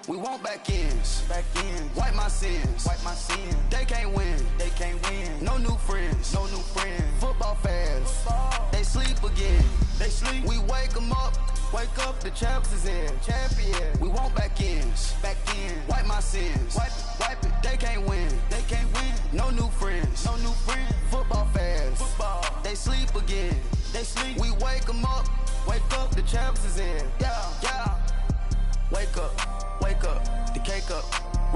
We want back ends. Wipe my sins. They can't win. No new friends. Football fans. They sleep again. We wake them up. Wake up, the champs is in. We want back ends. Wipe my sins. Wipe it. They can't win. No new friends. Football fans. They sleep again. We wake them up. Wake up, the champs is in. Yeah. Wake up, the cake up,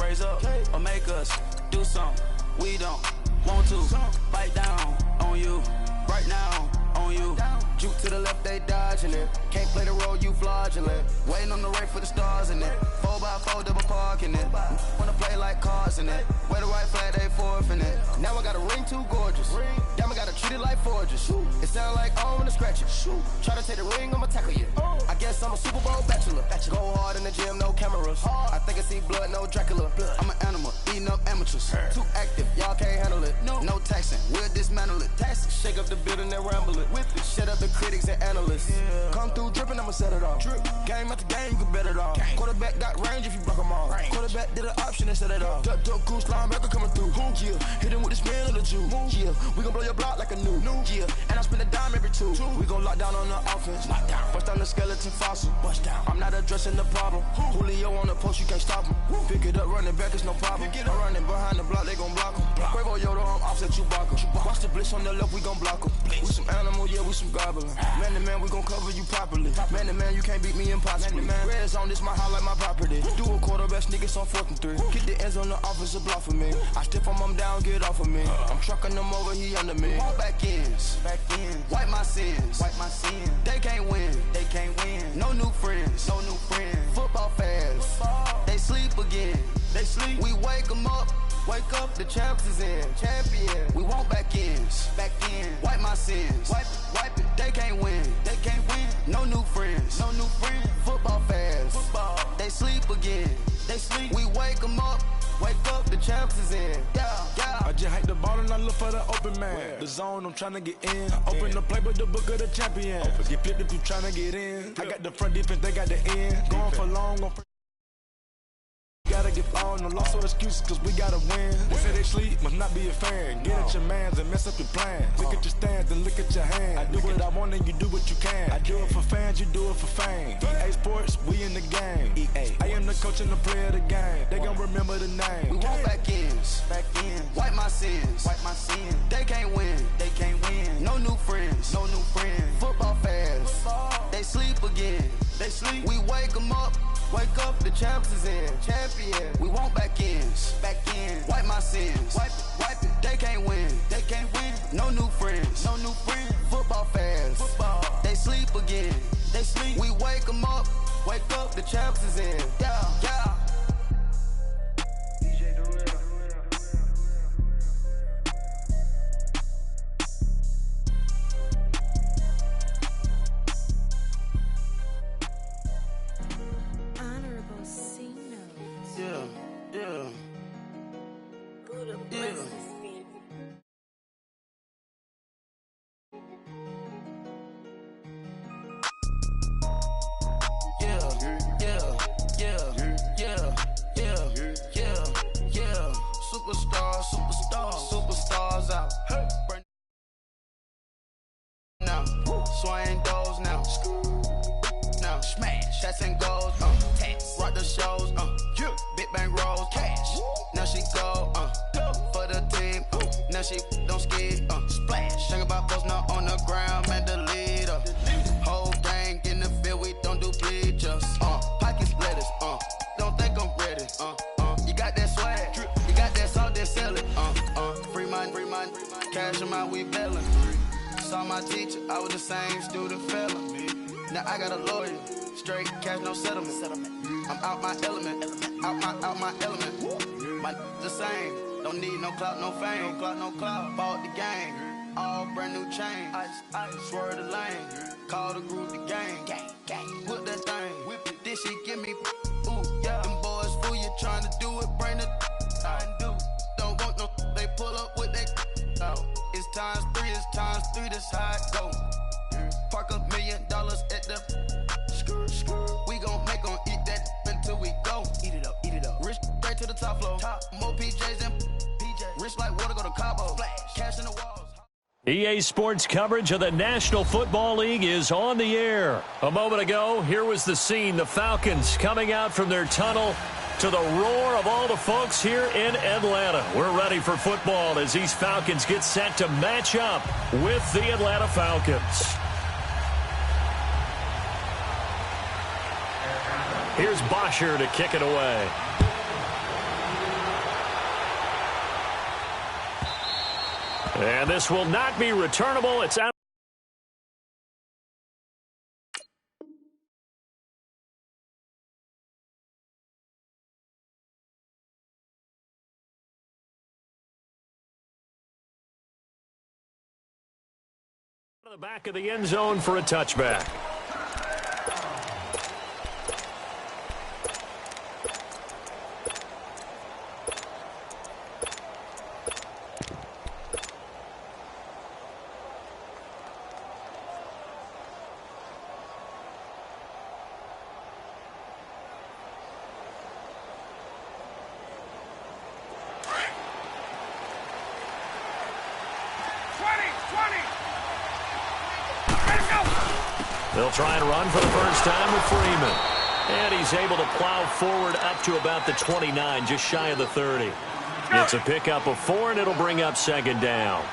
raise up, or make us do something we don't want to. Bite down on you, right now on you. Juke to the left, they dodging it. Can't play the role, you fraudulent. Waiting on the race for the stars in it. 4x4 double parking it. Wanna play like cars in it. Wear the white flag, they forfeit it. Now I got a ring too gorgeous. Damn, I gotta treat it like forges. It sound like I wanna scratch it. Try to take the ring, I'ma tackle you. I guess I'm a Super Bowl bachelor. Go hard in the gym, no cameras. I think I see blood, no Dracula. I'm an animal, eating up amateurs. Too active, y'all can't handle it. No taxing, we'll dismantle it. Shake up the building and ramble it. Whip it, shut up the critics and analysts. Come through dripping, I'ma set it off. Game after game, you can bet it off. Quarterback got range if you block them all. Quarterback did an option and set it off. Duck goose, linebacker coming through. Yeah, hit him with the spin of the Jew. Yeah, we gon' blow your block like a new. Yeah, and I spend a dime every two. We gon' lock down on the offense. Bust down the skeleton fossil. I'm not addressing the problem. Julio on the post, you can't stop him. Pick it up, running back, it's no problem. I'm running behind the block, they gon' block him. Quavo Yoda, I'm offset Chewbacca. Watch the blitz on the left, we gon' block him. We some animal, yeah, we some goblin. Man to man, we gon' cover you properly. Man to man, you can't beat me impossibly. Red zone, this my highlight, my property. Do a quarterback sneakers on 4th and 3. Get the ends on the offensive block for me. I step on him down, get off of me. I'm trucking them over, he under me. Walk back ends. Wipe my sins. They can't win. No new friends. Football fans. They sleep again. We wake them up. Wake up, the champs is in. We want back ends. Wipe my sins. Wipe it. They can't win. No new friends. Football fans. They sleep again. We wake them up. Wake up, the champs is in. Yeah. I just hate the ball and I look for the open man. The zone, I'm tryna get in. Open the playbook, the book of the champion. Get flipped if you tryna get in. I got the front defense, they got the end. Going for long, gotta get all, no loss or excuses, cause we gotta win. They say they sleep, must not be a fan. Get at your mans and mess up your plans. Look at your stands and look at your hands. I do what I want and you do what you can. I do it for fans, you do it for fame. EA Sports, we in the game. I am the coach and the player of the game. They gon' remember the name. We want back ends. Wipe my sins. They can't win. No new friends. Football fans. They sleep again. We wake them up. Wake up, the champs is in. We want back ends. Wipe my sins. Wipe it. They can't win. No new friends. Football fans. They sleep again. We wake them up. Wake up, the champs is in. Yeah. Superstars out. Now, swing doors now. Now, smash, shots and goals, rock the shows, big bang rolls, cash. Now she go, for the team, now she don't skid, splash. Think about post now on the ground, man, the leader. Whole gang in the field, we don't do bleachers, pockets lettuce, don't think I'm ready, you got that swag, you got that salt, that sell it, free mind, cash them out, we bailing. Saw my teacher, I was the same student fella. Now I got a lawyer, straight cash, no settlement. I'm out my element, out my element. My the same, don't need no clout, no fame. Bought the game, all brand new chain. I swerve the lane, call the group the gang. Whip that thing, whip it, this shit give me. Ooh, yeah. Them boys fool you tryna do it, bring the don't want no, they pull up with they. It's times 3, that's how it go. Park $1 million at the we gon' eat that until we go. Eat it Cabo, cash in the walls. EA Sports coverage of the National Football League is on the air. A moment ago, here was the scene. The Falcons coming out from their tunnel to the roar of all the folks here in Atlanta. We're ready for football as these Falcons get set to match up with the Atlanta Falcons. Here's Bosher to kick it away. And this will not be returnable. It's out. To the back of the end zone for a touchback. They'll try and run for the first time with Freeman. And he's able to plow forward up to about the 29, just shy of the 30. It's a pickup of 4, and it'll bring up second down.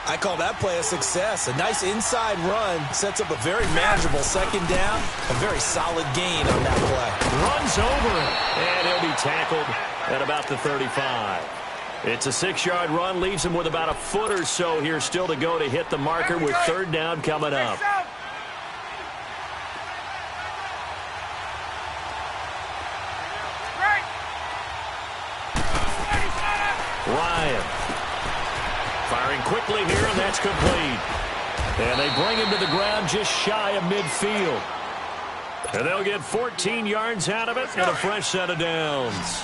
I call that play a success. A nice inside run sets up a very manageable second down. A very solid gain on that play. Runs over it, and he'll be tackled at about the 35. It's a 6-yard run, leaves him with about a foot or so here still to go to hit the marker with third down coming up. Ryan firing quickly here, and that's complete. And they bring him to the ground just shy of midfield. And they'll get 14 yards out of it and a fresh set of downs.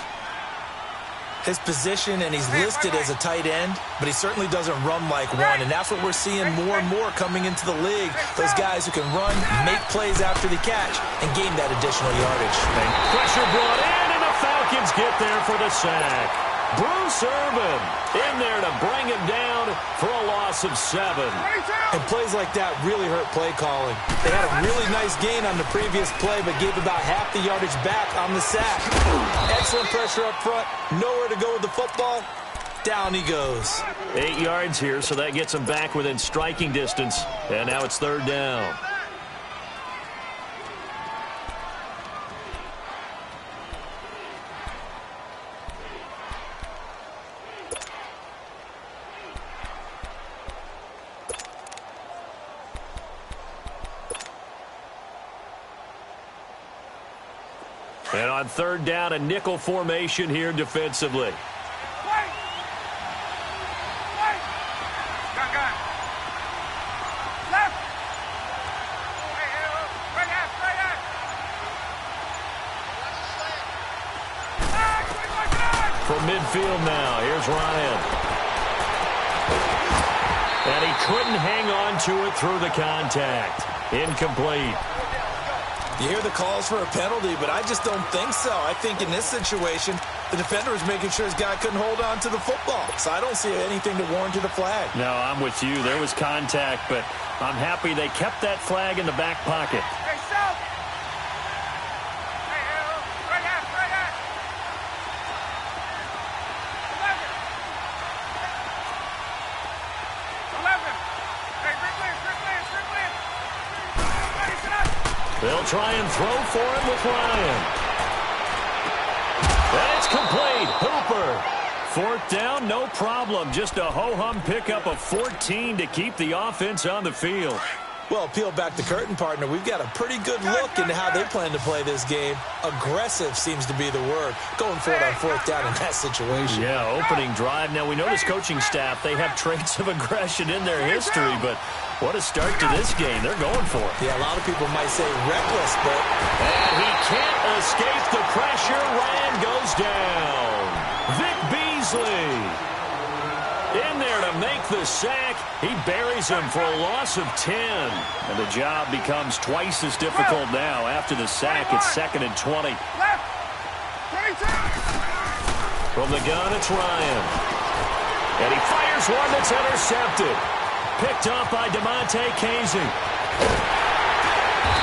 His position, and he's listed as a tight end, but he certainly doesn't run like one, and that's what we're seeing more and more coming into the league. Those guys who can run, make plays after the catch, and gain that additional yardage. And pressure brought in, and the Falcons get there for the sack. Bruce Irvin in there to bring him down for a loss of 7. And plays like that really hurt play calling. They had a really nice gain on the previous play, but gave about half the yardage back on the sack. Excellent pressure up front. Nowhere to go with the football. Down he goes. 8 yards here, so that gets him back within striking distance. And now it's third down. And on third down, a nickel formation here defensively. From midfield now, here's Ryan. And he couldn't hang on to it through the contact. Incomplete. You hear the calls for a penalty, but I just don't think so. I think in this situation, the defender was making sure his guy couldn't hold on to the football. So I don't see anything to warrant the flag. No, I'm with you. There was contact, but I'm happy they kept that flag in the back pocket. They'll try and throw for it with Ryan. And it's complete. Hooper. Fourth down, no problem. Just a ho-hum pickup of 14 to keep the offense on the field. Well, peel back the curtain, partner. We've got a pretty good look into how they plan to play this game. Aggressive seems to be the word. Going for it on fourth down in that situation. Yeah, opening drive. Now, we know this coaching staff, they have traits of aggression in their history, but what a start to this game. They're going for it. Yeah, a lot of people might say reckless, but... And he can't escape the pressure. Ryan goes down. Vic Beasley in there to make the sack. He buries him for a loss of 10. And the job becomes twice as difficult now after the sack. It's 2nd and 20. From the gun, it's Ryan. And he fires one that's intercepted. Picked up by DeMonte Casey.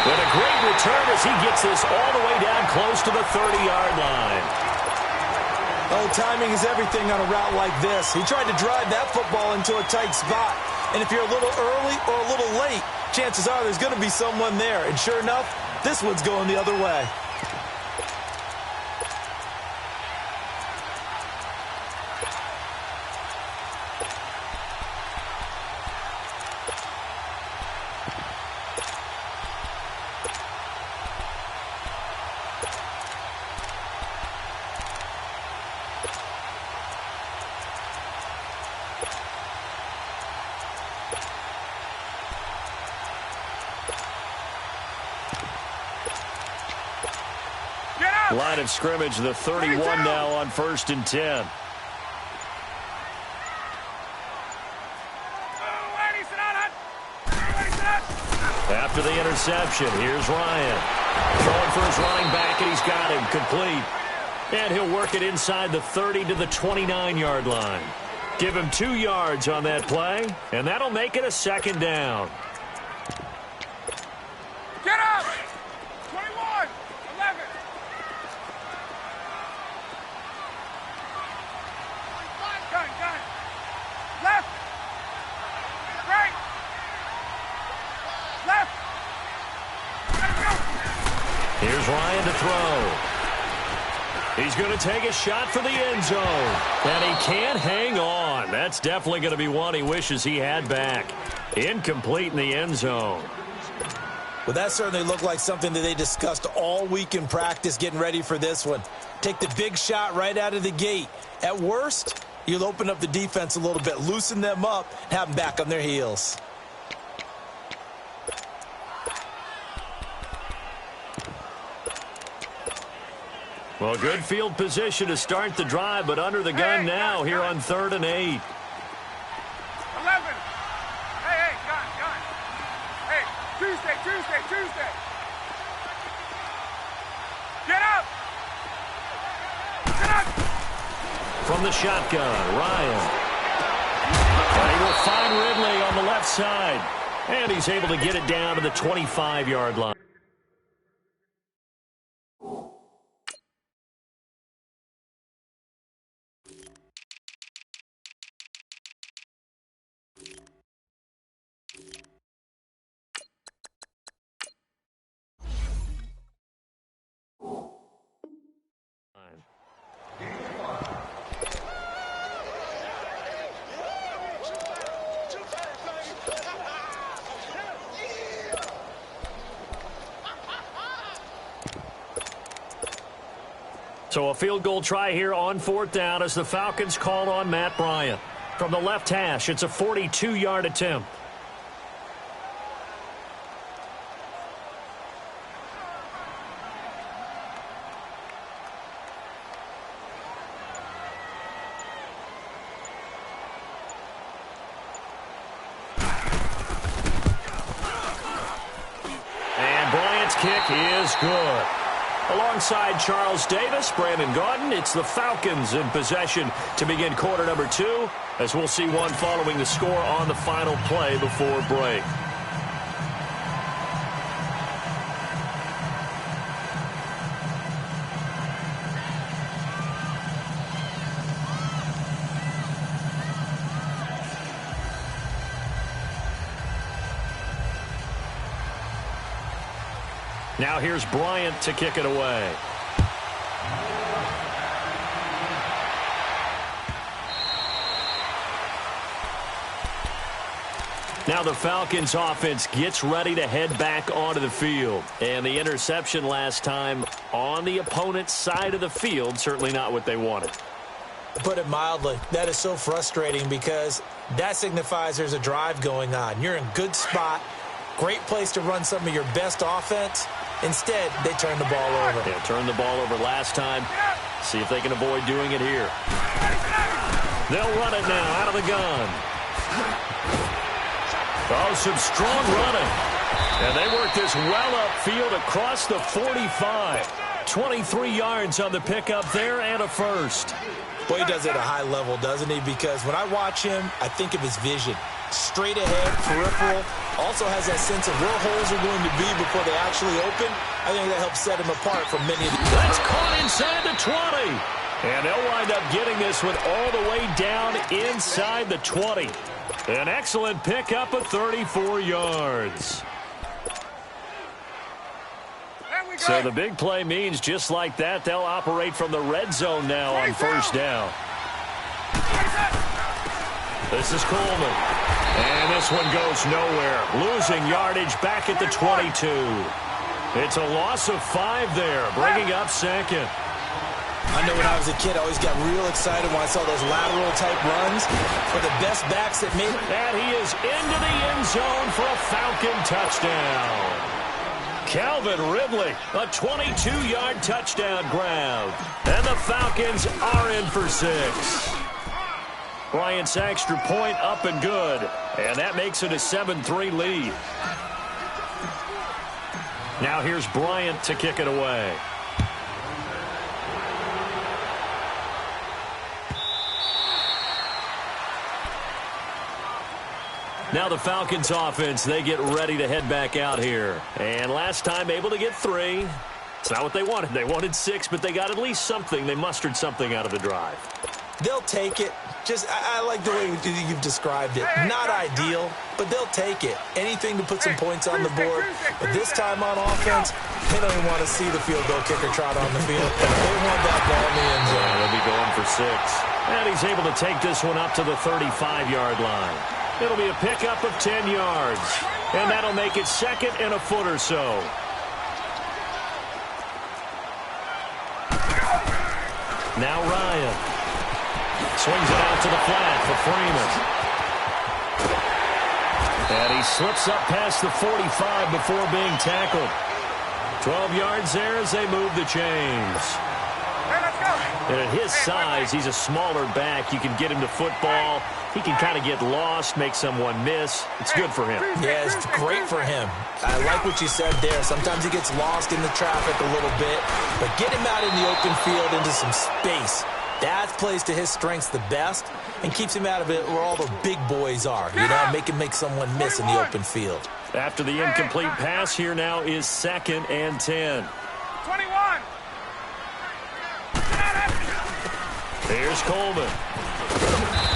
With a great return as he gets this all the way down close to the 30-yard line. Oh, timing is everything on a route like this. He tried to drive that football into a tight spot. And if you're a little early or a little late, chances are there's going to be someone there. And sure enough, this one's going the other way. Line of scrimmage, the 31 now on 1st and 10. After the interception, here's Ryan. Throwing for his running back, and he's got him complete. And he'll work it inside the 30 to the 29-yard line. Give him 2 yards on that play, and that'll make it a 2nd down. Get up! 21, 11. Gun. Left. Right. Left. Here's Ryan to throw. He's going to take a shot for the end zone. And he can't hang on. That's definitely going to be one he wishes he had back. Incomplete in the end zone. Well, that certainly looked like something that they discussed all week in practice getting ready for this one. Take the big shot right out of the gate. At worst, you'll open up the defense a little bit, loosen them up, and have them back on their heels. Well, good field position to start the drive, but under the gun now here on 3rd and 8. 11. Hey, gun. Hey, Tuesday. Get up. From the shotgun, Ryan. And he will find Ridley on the left side. And he's able to get it down to the 25-yard line. So a field goal try here on 4th down as the Falcons call on Matt Bryant. From the left hash, it's a 42-yard attempt. And Bryant's kick is good. Alongside Charles Davis, Brandon Gaudin, it's the Falcons in possession to begin quarter number 2, as we'll see one following the score on the final play before break. Now here's Bryant to kick it away. Now the Falcons offense gets ready to head back onto the field. And the interception last time on the opponent's side of the field, certainly not what they wanted. Put it mildly, that is so frustrating because that signifies there's a drive going on. You're in good spot, great place to run some of your best offense. Instead, they turn the ball over. Yeah, turned the ball over last time. See if they can avoid doing it here. They'll run it now out of the gun. Oh, some strong running. And they work this well upfield across the 45. 23 yards on the pickup there and a first. Well, he does it at a high level, doesn't he? Because when I watch him, I think of his vision. Straight ahead, peripheral, also has that sense of where holes are going to be before they actually open. I think that helps set him apart from many of the... That's caught inside the 20. And they'll wind up getting this one all the way down inside the 20. An excellent pickup of 34 yards. So the big play means just like that, they'll operate from the red zone now on first down. This is Coleman. And this one goes nowhere. Losing yardage back at the 22. It's a loss of 5 there, bringing up second. I know when I was a kid, I always got real excited when I saw those lateral-type runs for the best backs that made... And he is into the end zone for a Falcon touchdown. Calvin Ridley, a 22-yard touchdown grab. And the Falcons are in for 6. Bryant's extra point up and good. And that makes it a 7-3 lead. Now here's Bryant to kick it away. Now the Falcons offense, they get ready to head back out here. And last time able to get 3. It's not what they wanted. They wanted 6, but they got at least something. They mustered something out of the drive. They'll take it. I like the way you've described it. Not ideal, but they'll take it. Anything to put some points on the board. But this time on offense, they don't even want to see the field goal kicker trot on the field. They want that ball in the end zone. Yeah, they'll be going for 6. And he's able to take this one up to the 35-yard line. It'll be a pickup of 10 yards. And that'll make it second and a foot or so. Now Ryan. Swings it out to the flat for Freeman. And he slips up past the 45 before being tackled. 12 yards there as they move the chains. And at his size, he's a smaller back. You can get him to football. He can kind of get lost, make someone miss. It's good for him. Yeah, it's great for him. I like what you said there. Sometimes he gets lost in the traffic a little bit. But get him out in the open field into some space. That plays to his strengths the best and keeps him out of it where all the big boys are. You know, make someone miss in the open field. After the incomplete pass, here now is 2nd and 10. 21. Here's Coleman.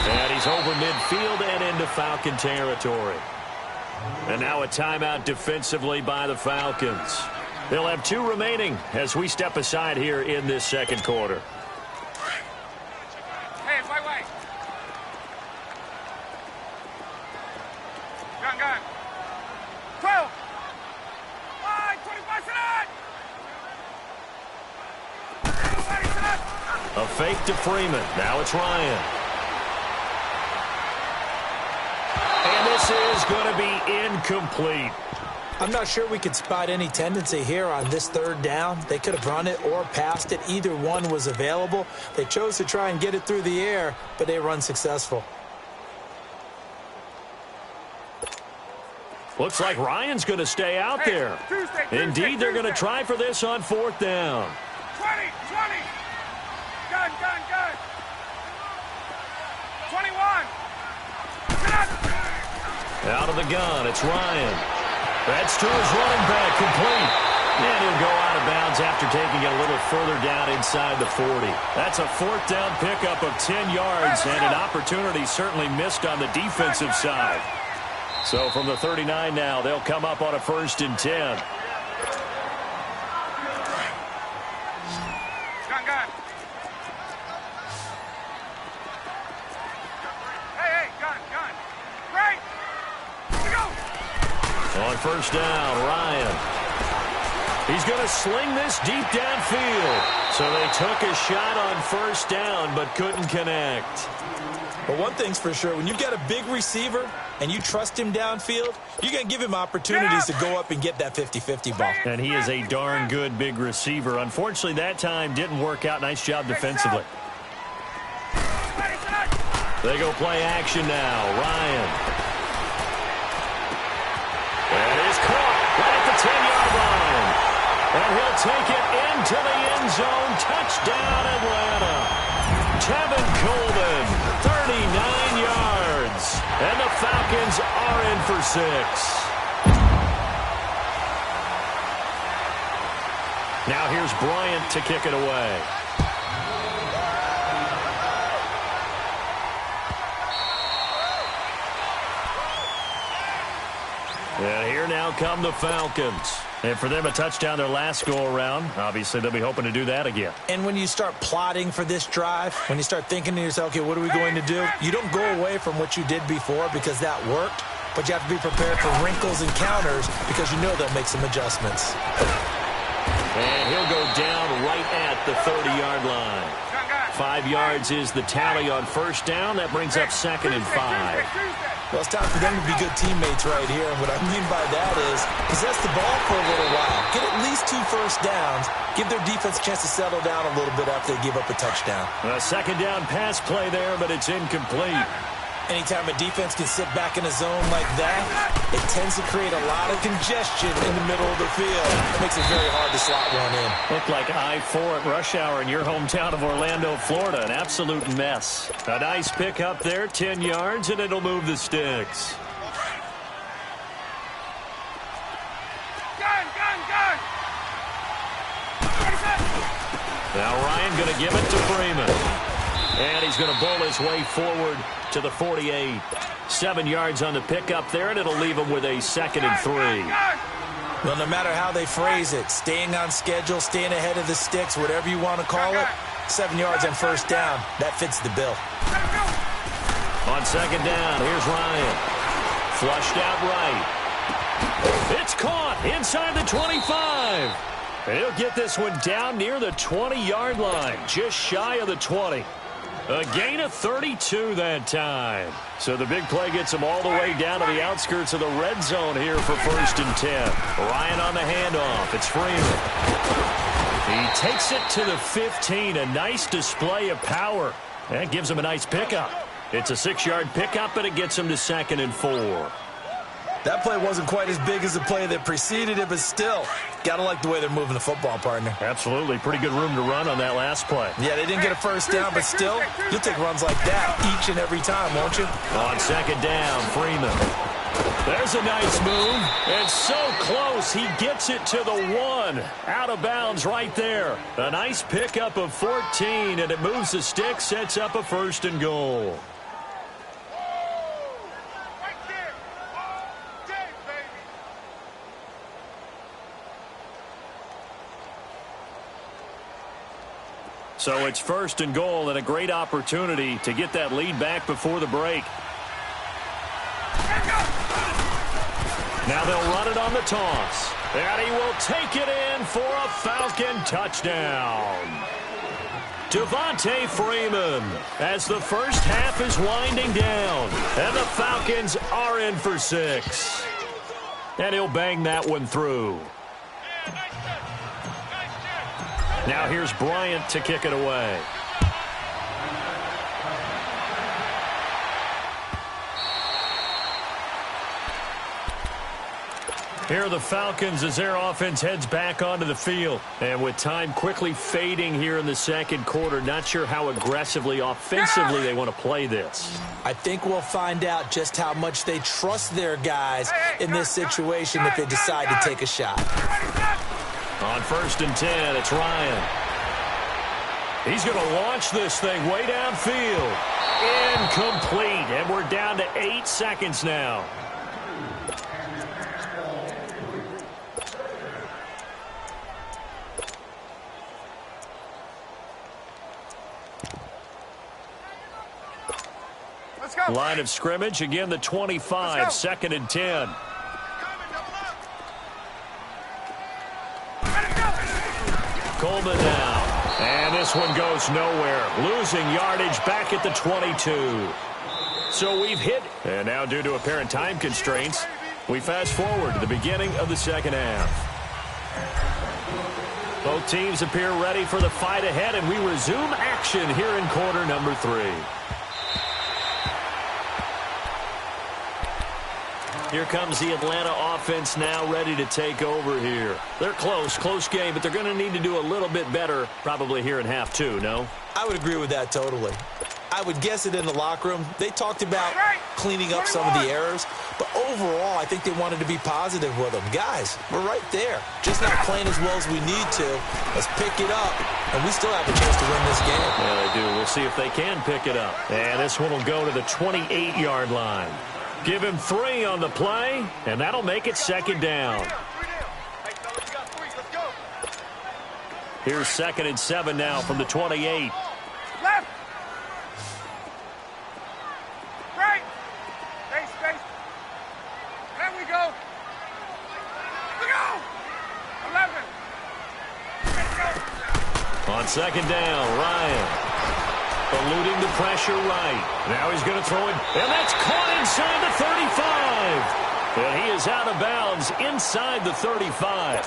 And he's over midfield and into Falcon territory. And now a timeout defensively by the Falcons. They'll have 2 remaining as we step aside here in this second quarter. Hey, wait. Gun. 12. 25 tonight. A fake to Freeman. Now it's Ryan. And this is going to be incomplete. I'm not sure we could spot any tendency here on this 3rd down. They could have run it or passed it. Either one was available. They chose to try and get it through the air, but they were unsuccessful. Looks like Ryan's going to stay out there. Indeed, they're going to try for this on 4th down. 20. Gun. 21. Out of the gun, it's Ryan. That's to his running back, complete. And he'll go out of bounds after taking it a little further down inside the 40. That's a 4th down pickup of 10 yards and an opportunity certainly missed on the defensive side. So from the 39 now, they'll come up on a 1st and 10. Gun. Hey, gun. Right. Go. On 1st down, Ryan. He's going to sling this deep downfield. So they took a shot on 1st down but couldn't connect. But one thing's for sure, when you've got a big receiver and you trust him downfield, you're going to give him opportunities to go up and get that 50-50 ball. And he is a darn good big receiver. Unfortunately, that time didn't work out. Nice job defensively. They go play action now. Ryan. And is caught right at the 10-yard line. And he'll take it into the end zone. Touchdown, Atlanta. Tevin Coleman, 39 yards. And the Falcons are in for 6. Now here's Bryant to kick it away. And here now come the Falcons. And for them, a touchdown their last go-around. Obviously, they'll be hoping to do that again. And when you start plotting for this drive, when you start thinking to yourself, okay, what are we going to do? You don't go away from what you did before because that worked, but you have to be prepared for wrinkles and counters because you know they'll make some adjustments. And he'll go down right at the 30-yard line. 5 yards is the tally on first down. That brings up 2nd and 5. Well, it's time for them to be good teammates right here. And what I mean by that is possess the ball for a little while. Get at least 2 first downs. Give their defense a chance to settle down a little bit after they give up a touchdown. A 2nd down pass play there, but it's incomplete. Anytime a defense can sit back in a zone like that, it tends to create a lot of congestion in the middle of the field. It makes it very hard to slot one in. Looked like I-4 at rush hour in your hometown of Orlando, Florida. An absolute mess. A nice pick up there, 10 yards, and it'll move the sticks. Gun! Now Ryan going to give it to Freeman. And he's going to bowl his way forward to the 48. 7 yards on the pickup there, and it'll leave him with a 2nd and 3. Well, no matter how they phrase it, staying on schedule, staying ahead of the sticks, whatever you want to call it, 7 yards on first down, that fits the bill. On 2nd down, here's Ryan. Flushed out right. It's caught inside the 25. And he'll get this one down near the 20-yard line, just shy of the 20. A gain of 32 that time. So the big play gets him all the way down to the outskirts of the red zone here for 1st and 10. Ryan on the handoff. It's Freeman. He takes it to the 15. A nice display of power. That gives him a nice pickup. It's a 6-yard pickup, and it gets him to 2nd and 4. That play wasn't quite as big as the play that preceded it, but still, got to like the way they're moving the football, partner. Absolutely. Pretty good room to run on that last play. Yeah, they didn't get a first down, but still, you'll take runs like that each and every time, won't you? On 2nd down, Freeman. There's a nice move. And so close, he gets it to the 1. Out of bounds right there. A nice pickup of 14, and it moves the stick, sets up a 1st and goal. So it's 1st and goal, and a great opportunity to get that lead back before the break. Now they'll run it on the toss. And he will take it in for a Falcon touchdown. Devontae Freeman as the first half is winding down. And the Falcons are in for 6. And he'll bang that one through. Now here's Bryant to kick it away. Here are the Falcons as their offense heads back onto the field. And with time quickly fading here in the 2nd quarter, not sure how aggressively, offensively they want to play this. I think we'll find out just how much they trust their guys in this situation if they decide to take a shot. On 1st and 10, it's Ryan. He's going to launch this thing way downfield. Incomplete, and we're down to 8 seconds now. Let's go. Line of scrimmage, again the 25, 2nd and 10. Coleman now. And this one goes nowhere. Losing yardage back at the 22. So we've hit. And now due to apparent time constraints, we fast forward to the beginning of the 2nd half. Both teams appear ready for the fight ahead, and we resume action here in quarter number 3. Here comes the Atlanta offense now ready to take over here. They're close game, but they're going to need to do a little bit better probably here in half two, no? I would agree with that totally. I would guess it in the locker room. They talked about cleaning up some of the errors, but overall, I think they wanted to be positive with them. Guys, we're right there. Just not playing as well as we need to. Let's pick it up, and we still have a chance to win this game. Yeah, they do. We'll see if they can pick it up. And this one will go to the 28-yard line. Give him 3 on the play, and that'll make it second down. Here's 2nd and 7 now from the 28. Left. Right. Space. There we go. We go. 11. Let's go. On second down, Ryan. Eluding the pressure right. Now he's going to throw it, and that's caught inside the 35. And he is out of bounds inside the 35.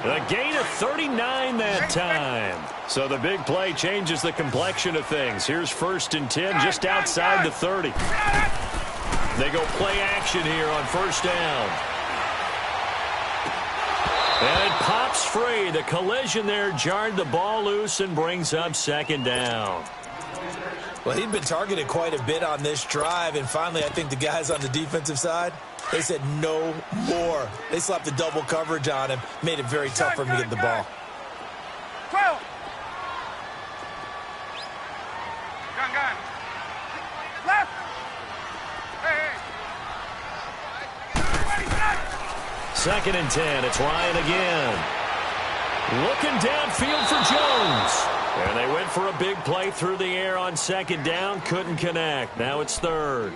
A gain of 39 that time. So the big play changes the complexion of things. Here's 1st and 10 just outside the 30. They go play action here on 1st down. And it pops free. The collision there jarred the ball loose and brings up 2nd down. Well, he'd been targeted quite a bit on this drive, and finally I think the guys on the defensive side, they said no more. They slapped the double coverage on him, made it very tough for him to get the ball. 12. Gun. Left. Hey. 2nd and 10. It's Ryan again. Looking downfield for Jones. And they went for a big play through the air on 2nd down. Couldn't connect. Now it's 3rd.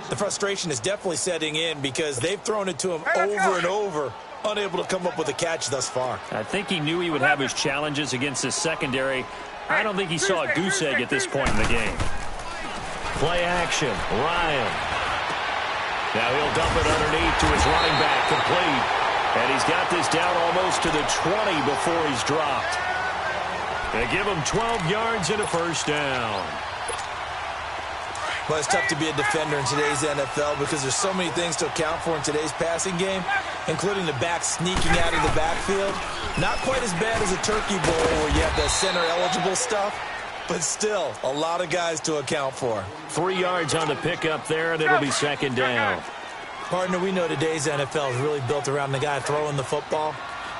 The frustration is definitely setting in because they've thrown it to him over and over, unable to come up with a catch thus far. I think he knew he would have his challenges against his secondary. I don't think he saw a goose egg at this point in the game. Play action, Ryan. Now he'll dump it underneath to his running back, complete. And he's got this down almost to the 20 before he's dropped. They give him 12 yards and a 1st down. Well, it's tough to be a defender in today's NFL because there's so many things to account for in today's passing game, including the back sneaking out of the backfield. Not quite as bad as a turkey bowl where you have the center-eligible stuff, but still a lot of guys to account for. 3 yards on the pickup there, and it'll be 2nd down. Partner, we know today's NFL is really built around the guy throwing the football.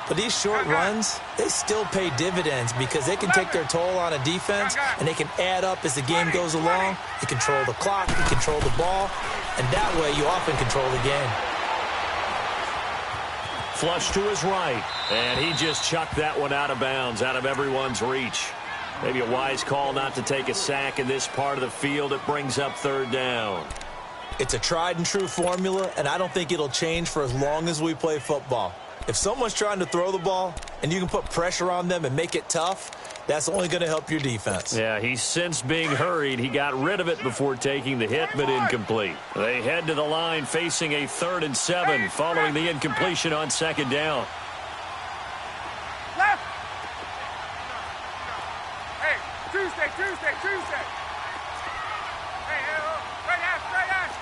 But these short runs, they still pay dividends because they can take their toll on a defense, and they can add up as the game goes along. You control the clock, you control the ball, and that way you often control the game. Flush to his right, and he just chucked that one out of bounds, out of everyone's reach. Maybe a wise call not to take a sack in this part of the field. It brings up 3rd down. It's a tried-and-true formula, and I don't think it'll change for as long as we play football. If someone's trying to throw the ball and you can put pressure on them and make it tough, that's only going to help your defense. Yeah, he's since being hurried. He got rid of it before taking the hit, but incomplete. They head to the line facing a 3rd and 7 following the incompletion on 2nd down. Left. Hey, Tuesday. Hey, right ass.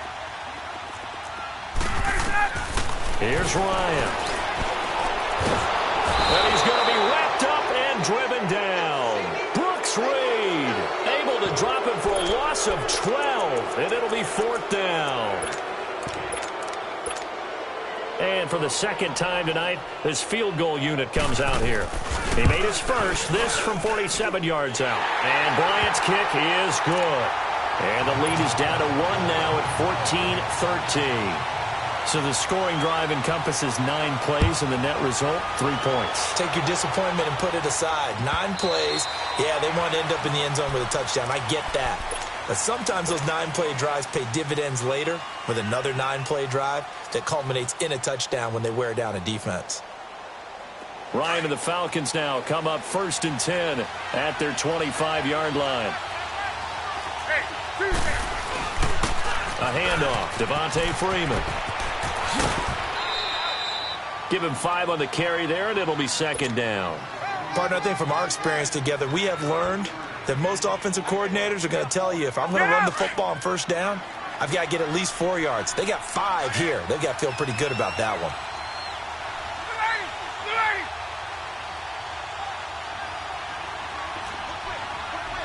Here's Ryan. And he's going to be wrapped up and driven down. Brooks Reed able to drop him for a loss of 12, and it'll be 4th down. And for the 2nd time tonight, this field goal unit comes out here. He made his first, this from 47 yards out. And Bryant's kick is good. And the lead is down to 1 now at 14-13. So the scoring drive encompasses 9 plays, and the net result, 3 points. Take your disappointment and put it aside. 9 plays. Yeah, they want to end up in the end zone with a touchdown. I get that. But sometimes those 9-play drives pay dividends later with another 9-play drive that culminates in a touchdown when they wear down a defense. Ryan and the Falcons now come up 1st and 10 at their 25-yard line. A handoff, Devontae Freeman. Give him 5 on the carry there, and it'll be 2nd down. Partner, I think from our experience together, we have learned that most offensive coordinators are going to tell you, if I'm going to run the football on 1st down, I've got to get at least 4 yards. They got 5 here. They've got to feel pretty good about that one.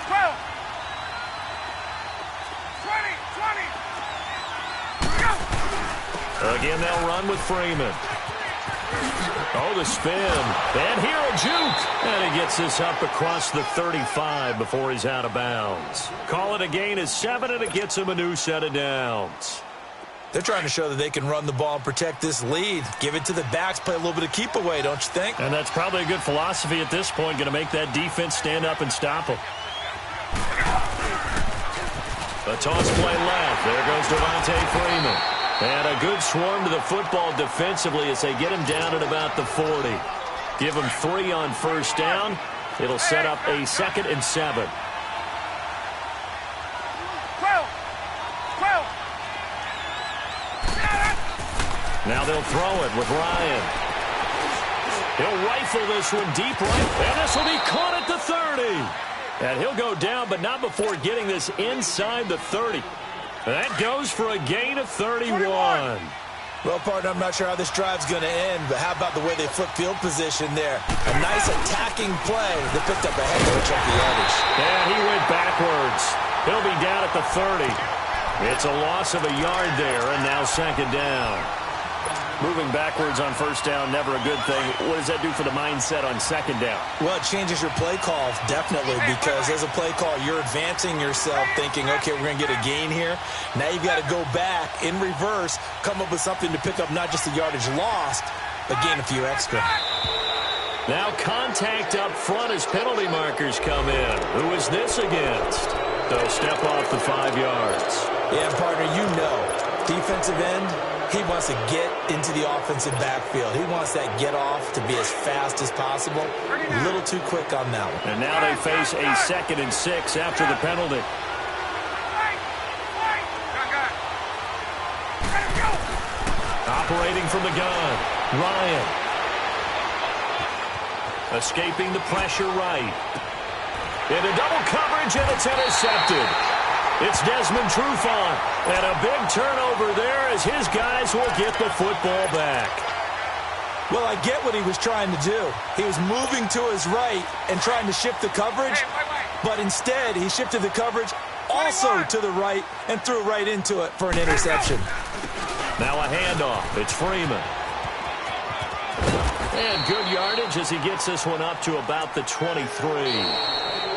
12. 20. Go. Again, they'll run with Freeman. Oh, the spin. And here a juke. And he gets this up across the 35 before he's out of bounds. Call it a gain of 7, and it gets him a new set of downs. They're trying to show that they can run the ball and protect this lead. Give it to the backs, play a little bit of keep away, don't you think? And that's probably a good philosophy at this point, going to make that defense stand up and stop them. A toss play left. There goes Devontae Freeman. And a good swarm to the football defensively as they get him down at about the 40. Give him 3 on first down. It'll set up a 2nd and 7. 12. Now they'll throw it with Ryan. He'll rifle this one deep right, and this will be caught at the 30. And he'll go down, but not before getting this inside the 30. That goes for a gain of 31. Well, partner, I'm not sure how this drive's going to end, but how about the way they flip field position there? A nice attacking play. They picked up a heck of a chunk of yardage. And he went backwards. He'll be down at the 30. It's a loss of a yard there, and now 2nd down. Moving backwards on first down, never a good thing. What does that do for the mindset on 2nd down? Well, it changes your play call, definitely, because as a play call, you're advancing yourself thinking, okay, we're going to get a gain here. Now you've got to go back in reverse, come up with something to pick up not just the yardage lost, but gain a few extra. Now contact up front as penalty markers come in. Who is this against? They'll step off the 5 yards. Yeah, partner, you know, defensive end, he wants to get into the offensive backfield. He wants that get off to be as fast as possible. A little too quick on that one. And now they face a 2nd and 6 after the penalty. Operating from the gun, Ryan. Escaping the pressure right. Into double coverage, and it's intercepted. It's Desmond Trufant, and a big turnover there as his guys will get the football back. Well, I get what he was trying to do. He was moving to his right and trying to shift the coverage, but instead he shifted the coverage also to the right and threw right into it for an interception. Now a handoff. It's Freeman. And good yardage as he gets this one up to about the 23.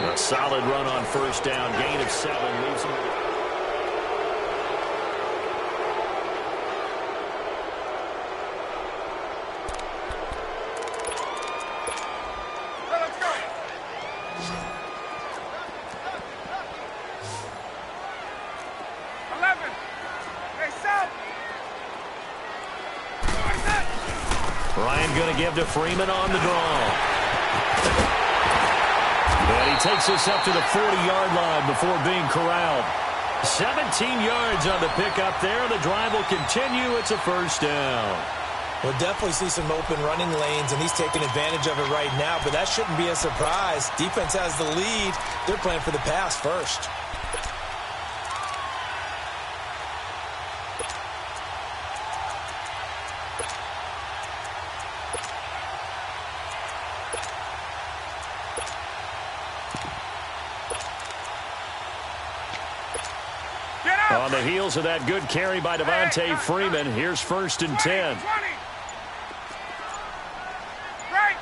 A solid run on first down. Gain of 7. Leaves him. Let's go. 11. Hey, South. Ryan going to give to Freeman on the draw. And he takes this up to the 40-yard line before being corralled. 17 yards on the pickup there. The drive will continue. It's a first down. We'll definitely see some open running lanes, and he's taking advantage of it right now, but that shouldn't be a surprise. Defense has the lead. They're playing for the pass first. On the heels of that good carry by Devontae Freeman, here's 1st and 10. 20. Right.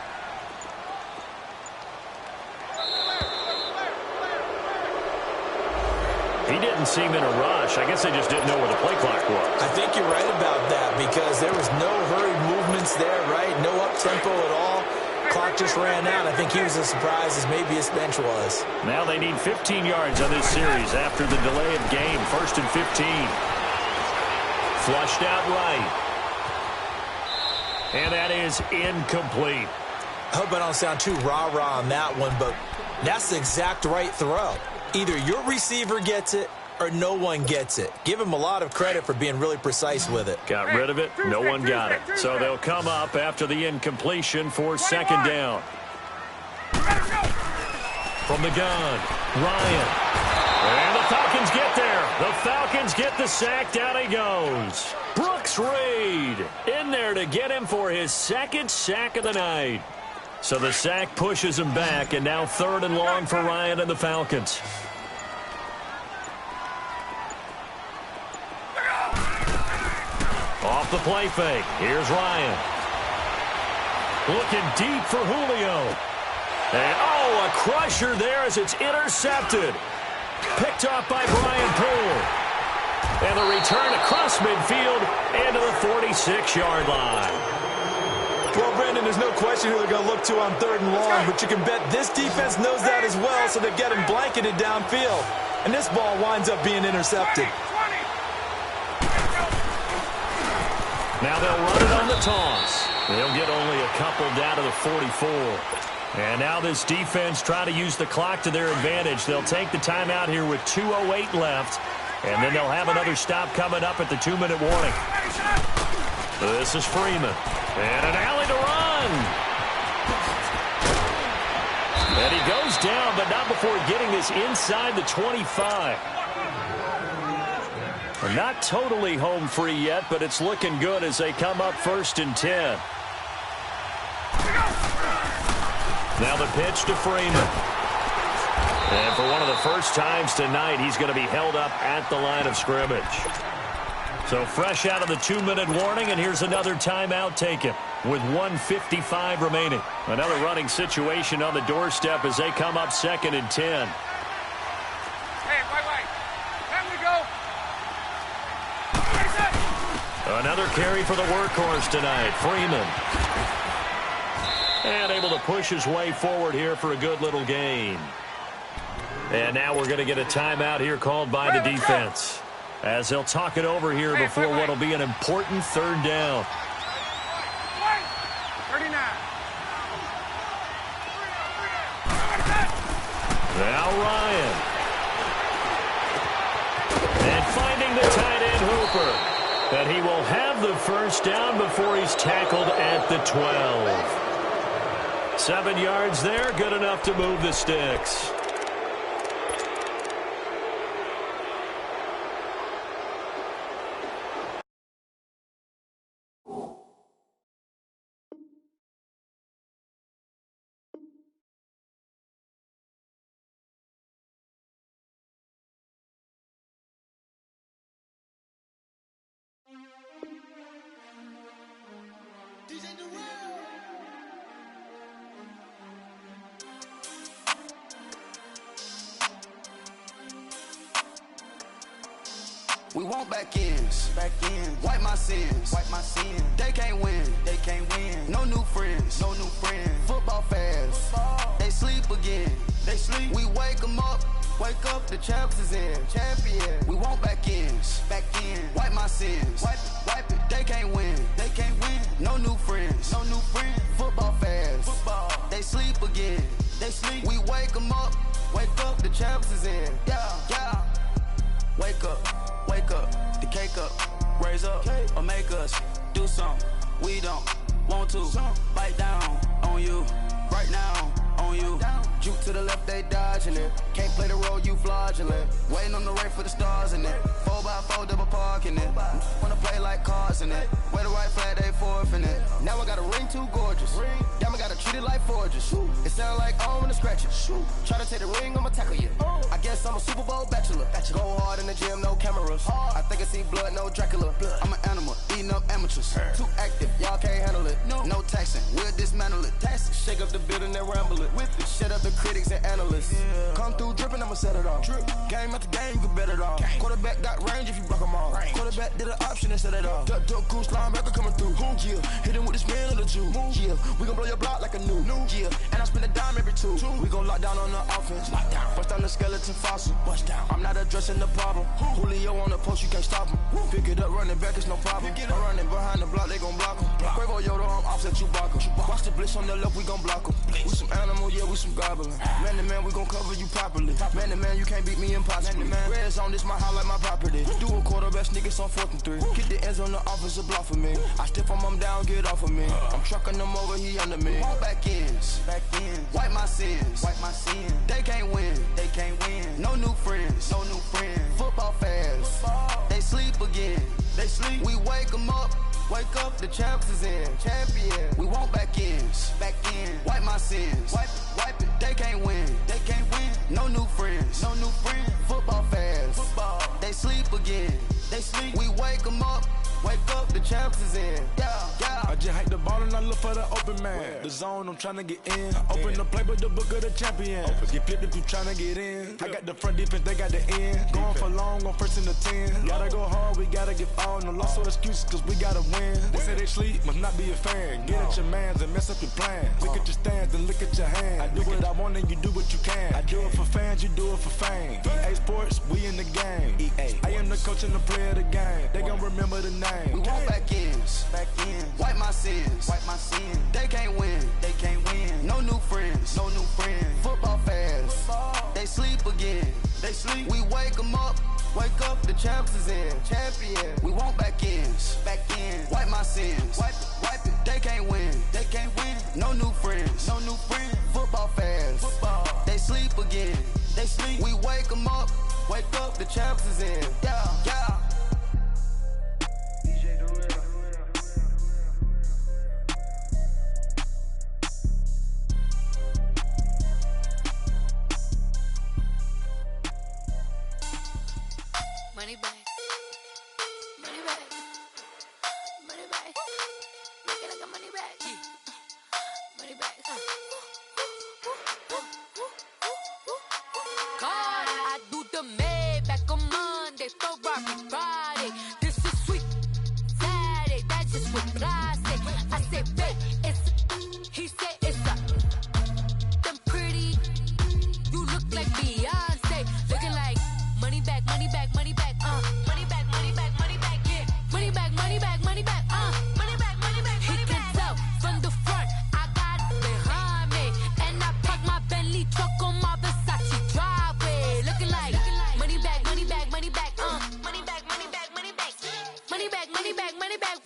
He didn't seem in a rush. I guess they just didn't know where the play clock was. I think you're right about that because there was no hurried movements there, right? No up-tempo at all. Clock just ran out. I think he was as surprised as maybe his bench was. Now they need 15 yards on this series after the delay of game. 1st and 15. Flushed out right. And that is incomplete. I hope I don't sound too rah-rah on that one, but that's the exact right throw. Either your receiver gets it or no one gets it. Give him a lot of credit for being really precise with it. Got rid of it. No one got it. So they'll come up after the incompletion for 2nd down. From the gun, Ryan. And the Falcons get there. The Falcons get the sack. Down he goes. Brooks Reed in there to get him for his second sack of the night. So the sack pushes him back, and now 3rd and long for Ryan and the Falcons. Off the play fake. Here's Ryan. Looking deep for Julio. And, a crusher there as it's intercepted. Picked off by Brian Poole. And the return across midfield into the 46-yard line. Well, Brandon, there's no question who they're going to look to on 3rd and long, but you can bet this defense knows that as well, so they're getting blanketed downfield. And this ball winds up being intercepted. Now they'll run it on the toss. They'll get only a couple down to the 44. And now this defense trying to use the clock to their advantage. They'll take the timeout here with 2:08 left. And then they'll have another stop coming up at the 2-minute warning. This is Freeman. And an alley to run. And he goes down, but not before getting this inside the 25. Not totally home free yet, but it's looking good as they come up 1st and 10. Now the pitch to Freeman. And for one of the first times tonight, he's going to be held up at the line of scrimmage. So fresh out of the 2-minute warning, and here's another timeout taken with 1:55 remaining. Another running situation on the doorstep as they come up 2nd and 10. Hey, wait. Let me go. Another carry for the workhorse tonight, Freeman. And able to push his way forward here for a good little gain. And now we're going to get a timeout here called by the defense, as they'll talk it over here before what will be an important 3rd down. 39. Now Ryan. And finding the tight end Hooper. And he will have the first down before he's tackled at the 12. 7 yards there, good enough to move the sticks. We want back ends, wipe my sins, They can't win, No new friends, Football fans, they sleep again, We wake them up, the champs is in, We want back ends, wipe my sins, wipe it. They can't win, No new friends, Football fans, they sleep again, We wake them up, the champs is in, yeah. Wake up, the cake up, raise up, or make us do something we don't want to. Bite down on you, right now on you. Juke to the left, they dodging it. Can't play the role, you fraudulent. Waiting on the rain for the stars in it. 4x4 double parking it. Wanna play like cars in it. Wear the white flag, they forfeit it. Now I got a ring too gorgeous. Damn, I gotta treat it like forges. It sound like I wanna scratch it. Try to take the ring, I'ma tackle you. I guess I'm a Super Bowl bachelor. Go hard in the gym, no cameras. I think I see blood, no Dracula. I'm an animal, eating up amateurs. Too active, y'all can't handle it. No taxing, we'll dismantle it. Shake up the building and ramble it. Shut up the critics and analysts. Come through dripping, I'ma set it off. Game after game, you can bet it off. Quarterback got range if you block them all. Quarterback did an option and set it off. Duck goose linebacker coming through. Yeah, hit him with the spin of the Jew. Yeah, we gon' blow your block like a new. Yeah, and I spend a dime every two. We gon' lock down on the offense. Bust down the skeleton fossil. I'm not addressing the problem. Julio on the post, you can't stop him. Pick it up, running back, it's no problem. I'm running behind the block, they gon' block him. Quavo Yoda, I'm offset Chewbacca. Watch the blitz on the left, we gon' block 'em. We some animal, yeah, we some goblin. Man to man, we gon' cover you properly. Man to man, you can't beat me impossibly. Red zone, this my house like my property. Do a quarter best niggas on 4th and 3. Get the ends on the offensive block for me. I step on them down, get off of me. I'm trucking them over, he under me. Back ends, wipe my sins, They can't win, No new friends, Football fast, they sleep again. We wake them up. Wake up, the champs is in. Champion. We want back ends. Wipe my sins. Wipe it. They can't win. No new friends. Football fast. They sleep again. We wake them up. Wake up, the champs is in. Yeah. I just hike the ball and I look for the open man. The zone, I'm tryna get in. Open the playbook, the book of the champion. Get flipped if you tryna get in. I got the front defense, they got the end. Going for long, on 1st and 10. Gotta go hard, we gotta give all. No loss or excuses, cause we gotta win. They say they sleep, must not be a fan. Get at your mans and mess up your plan. Look at your stands and look at your hands. I do what I want and you do what you can. I do it for fans, you do it for fame. EA Sports, we in the game. I am the coach and the player of the game. They gon' remember the name. We want back ends. Wipe my sins. They can't win. No new friends. Football fast. They sleep again. We wake them up. Wake up, the champs is in. Champion. We want back ends. Wipe my sins. Wipe it. They can't win. No new friends. Football fast. They sleep again. We wake them up. Wake up, the champs is in. Yeah. Money back. Make it like a money back. Money back. God, I do the Maybach on Monday, Ferrari Friday. This is sweet Saturday, that's just what I say. I say, babe, it's he said it's a them pretty. You look like Beyonce, looking like money back, money back, money back, money back, money back, money back, yeah. Money back, money back, money back, money back, money back, money back. He can tell from the front, I got it behind me, and I park my Bentley truck on my Versace driveway, looking like money back, money back, money back, money back, money back, money back, money back, money back, money back,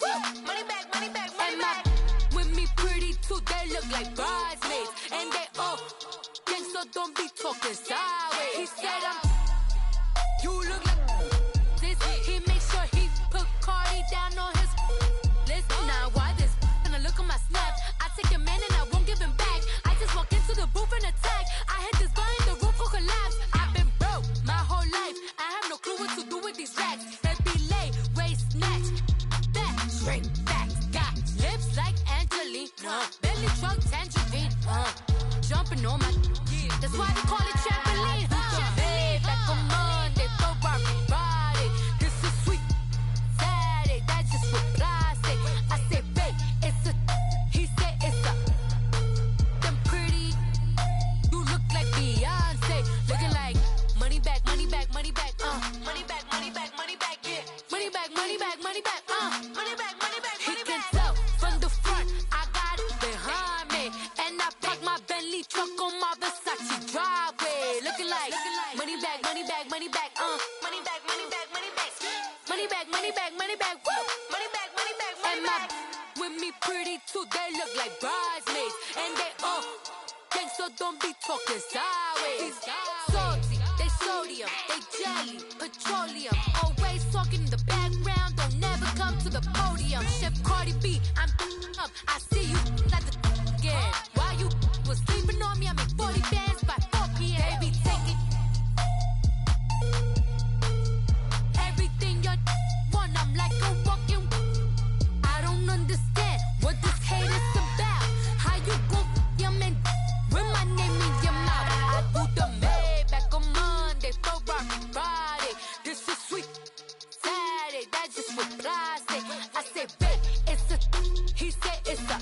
money back, money back, money back. With me pretty too, they look like bridesmaids, and they all gang, so don't be talking sideways. He said you look like this. He makes sure he put Cardi down on his list. Now why this? And I look at my snap. I take a man and I won't give him back. I just walk into the booth and attack. I hit this guy in the roof will collapse. I've been broke my whole life. I have no clue what to do with these racks. That be lay, waist snatch, back, straight back. Got lips like Angelina, belly truck tangerine, jumping on my. That's why they call it trampoline. Back on Monday, Ferrari Friday. This is sweet Saturday, that's just what I say. I say, babe, it's a. He said it's a. Them pretty. You look like Beyonce, looking like money back, money back, money back, money back, money back, money back, yeah. Money back, money back, money back, money back, money back. He can tell from the front, I got it behind me, and I park my Bentley truck on my Versace driveway, looking like money back, money back, money back, money back, money back, money back, money back, money back, money back, woo, money back, money back, money back. With me pretty too, they look like bridesmaids, and they all gang, so don't be talking sideways. Salty, they sodium, they jelly, petroleum, always talking in the background, don't never come to the podium. Chef Cardi B, I'm up, I see you at the again. Why you was sleeping on me? I make 40 bands by 4 p.m. Baby, take it. Everything you want, I'm like a walking. I don't understand what this hate is about. How you go your man with my name in your mouth? I do the Maybach on Monday, Ferrari Friday. This is sweet Saturday, that's just what I say. I say, babe, it's a. He said it's a.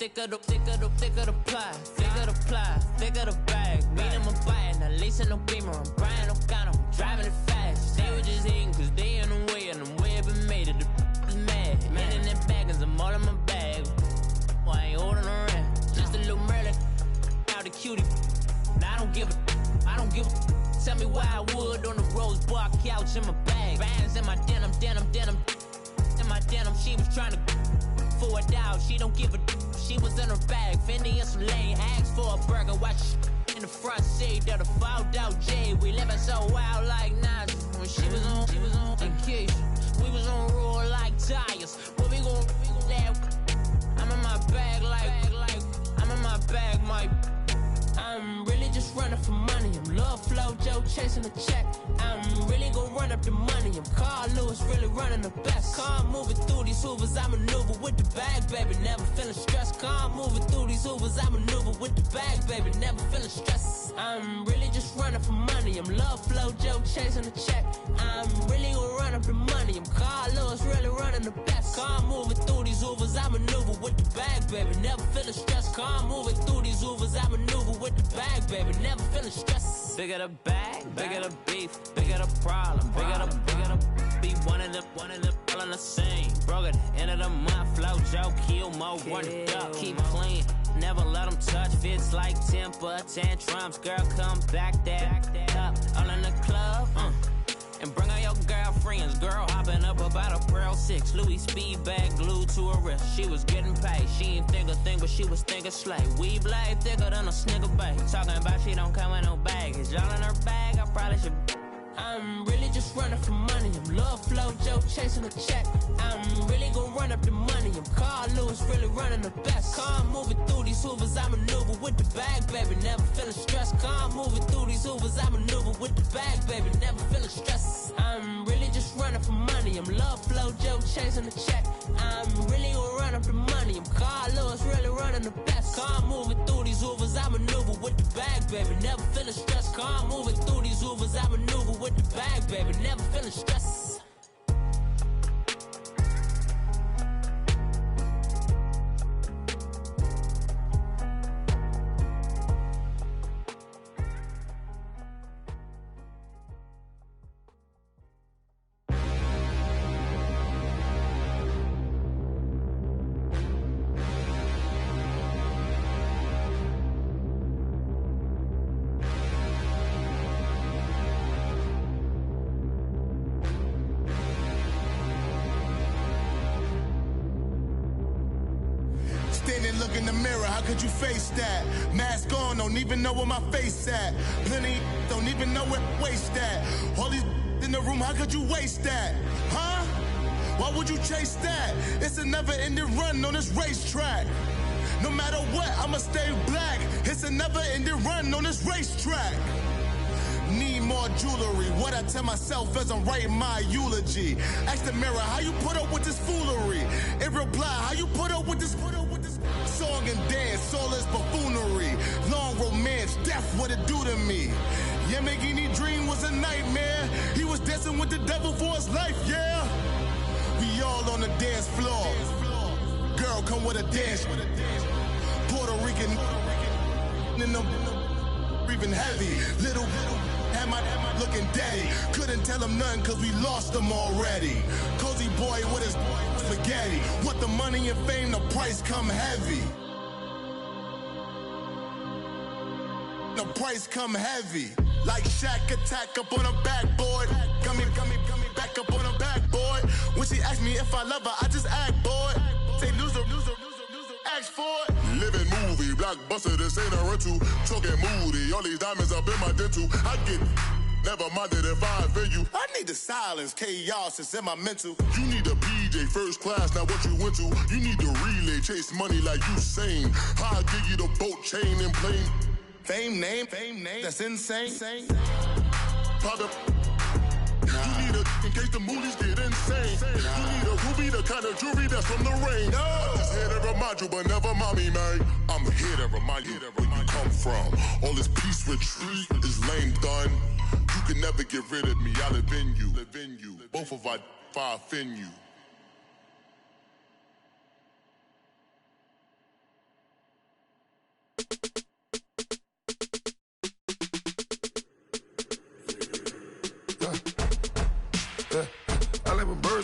thicker the pie, thicker the ply, thicker the bag. Meet him a bite, now lacing no beamer, I'm Brian O'Connor, I'm driving it fast. They were just hating cause they in the way, and the way it been made it, the is mad. Man in them baggins, I'm all in my bag. I ain't holding around, just a little Merlin, out the cutie. Now I don't give a. Tell me why I would on the rose bar couch in my bag. Bands in my denim. In my denim, she was trying to for it out. She don't give a. She was in her bag. Fendi and some lane hags for a burger. Watch in the front seat of the fouled out J. We living so wild like Nas. When she was on vacation. We was on roll like tires. What we gon' laugh? I'm in my bag like I'm in my bag, my. I'm really just running for money. I'm Love Flow Joe chasing the check. I'm really gonna run up the money. I'm Carl Lewis, really running the best. Calm moving through these hoovers, I maneuver with the bag, baby. Never feeling stressed. Calm moving through these hoovers, I maneuver with the bag, baby. Never feeling stressed. I'm really just running for money. I'm Love Flow Joe chasing the check. I'm really gonna run up the money. I'm Carl Lewis, really running the best. Calm moving through these hoovers, I maneuver with the bag, baby. Never feeling stressed. Calm moving through these hoovers, I maneuver with the bag, baby. Never feeling stressed. Bigger the bag, bigger the beef, bigger the problem, bigger the be one of the all in the same. Broke at the end of the month, flow Joe, kill mo, run it up, keep clean. Never let them touch, fits like temper tantrums. Girl, come back that up, all in the club, and bring all your girlfriends. Girl hopping up about a Pearl 6 Louis speed bag glued to her wrist. She was getting paid, she ain't think a thing, but she was thinking slay. We blade thicker than a snigger bag. Talking about she don't come with no baggage. Y'all in her bag, I probably should. I'm really just running for money. I'm Love Flow Joe chasing the check. I'm really gonna run up the money. I'm Carl Lewis, really running the best. Calm moving through these hoovers, I maneuver with the bag, baby. Never feeling stressed. Calm moving through these hoovers, I maneuver with the bag, baby. Never feeling stressed. I'm really just running for money. I'm Love Flow Joe chasing the check. I'm really gonna run up the money. I'm Carl Lewis, really running the best. Calm moving through these hoovers, I maneuver with the bag, baby. Never feeling stressed. Calm moving through these hoovers, I maneuver with the bag, baby. Never feeling stressed. Look in the mirror, how could you face that? Mask on, don't even know where my face at. Plenty don't even know where waist at. All these in the room, how could you waste that? Huh? Why would you chase that? It's a never-ending run on this racetrack. No matter what, I'ma stay black. It's a never-ending run on this racetrack. Need more jewelry. What I tell myself as I'm writing my eulogy. Ask the mirror, how you put up with this foolery? It reply, how you put up with this song and dance, all this buffoonery. Long romance, death, what it do to me? Yamagini dream was a nightmare. He was dancing with the devil for his life, yeah. We all on the dance floor. Girl, come with a dance. Puerto Rican in the breathing heavy. Little had my looking daddy. Couldn't tell him nothing cause we lost him already. Cozy boy with his spaghetti. What the money and fame, the price come heavy. The price come heavy. Like Shaq attack up on a backboard. Coming back up on a backboard. When she asked me if I love her, I just act bored. Say loser, ask for it. Living movie, blockbuster, this ain't a rental. Talking moody, all these diamonds up in my dental. I get never minded if I offend you. I need the silence, chaos is in my mental. You need a PJ first class, not what you went to. You need the relay, chase money like you sane. I'll give you the boat chain and plane. Fame name, that's insane. Private. You need a in case the movies get insane. You need a ruby, the kind of jewelry that's from the rain. No. I'm just here to remind you, but never mommy, man. I'm here to remind you where you come from. All this peace retreat is lame done. You can never get rid of me. I live in you. Both of our fire offend you.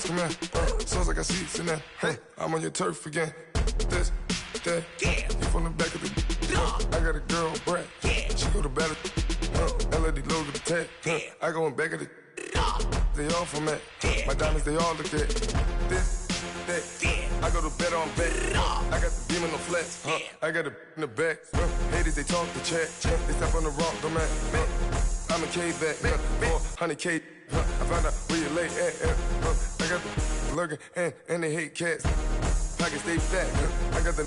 birds come in. Sounds like I see it's in there. Hey, I'm on your turf again. This, that, yeah. You from the back of the. I got a girl, Brad. Yeah. She go to battle. LED logo the tag. I go in back of the. They all from that. My diamonds, they all look at. This, that. I go to bed on bed. I got the beam in the flats. I got it in the back. Haters, they talk the chat. They step on the rock, the man. I'm a K-back. 400K. I found out where you lay at. I got the lurking and they hate cats. Pockets stay fat. I got the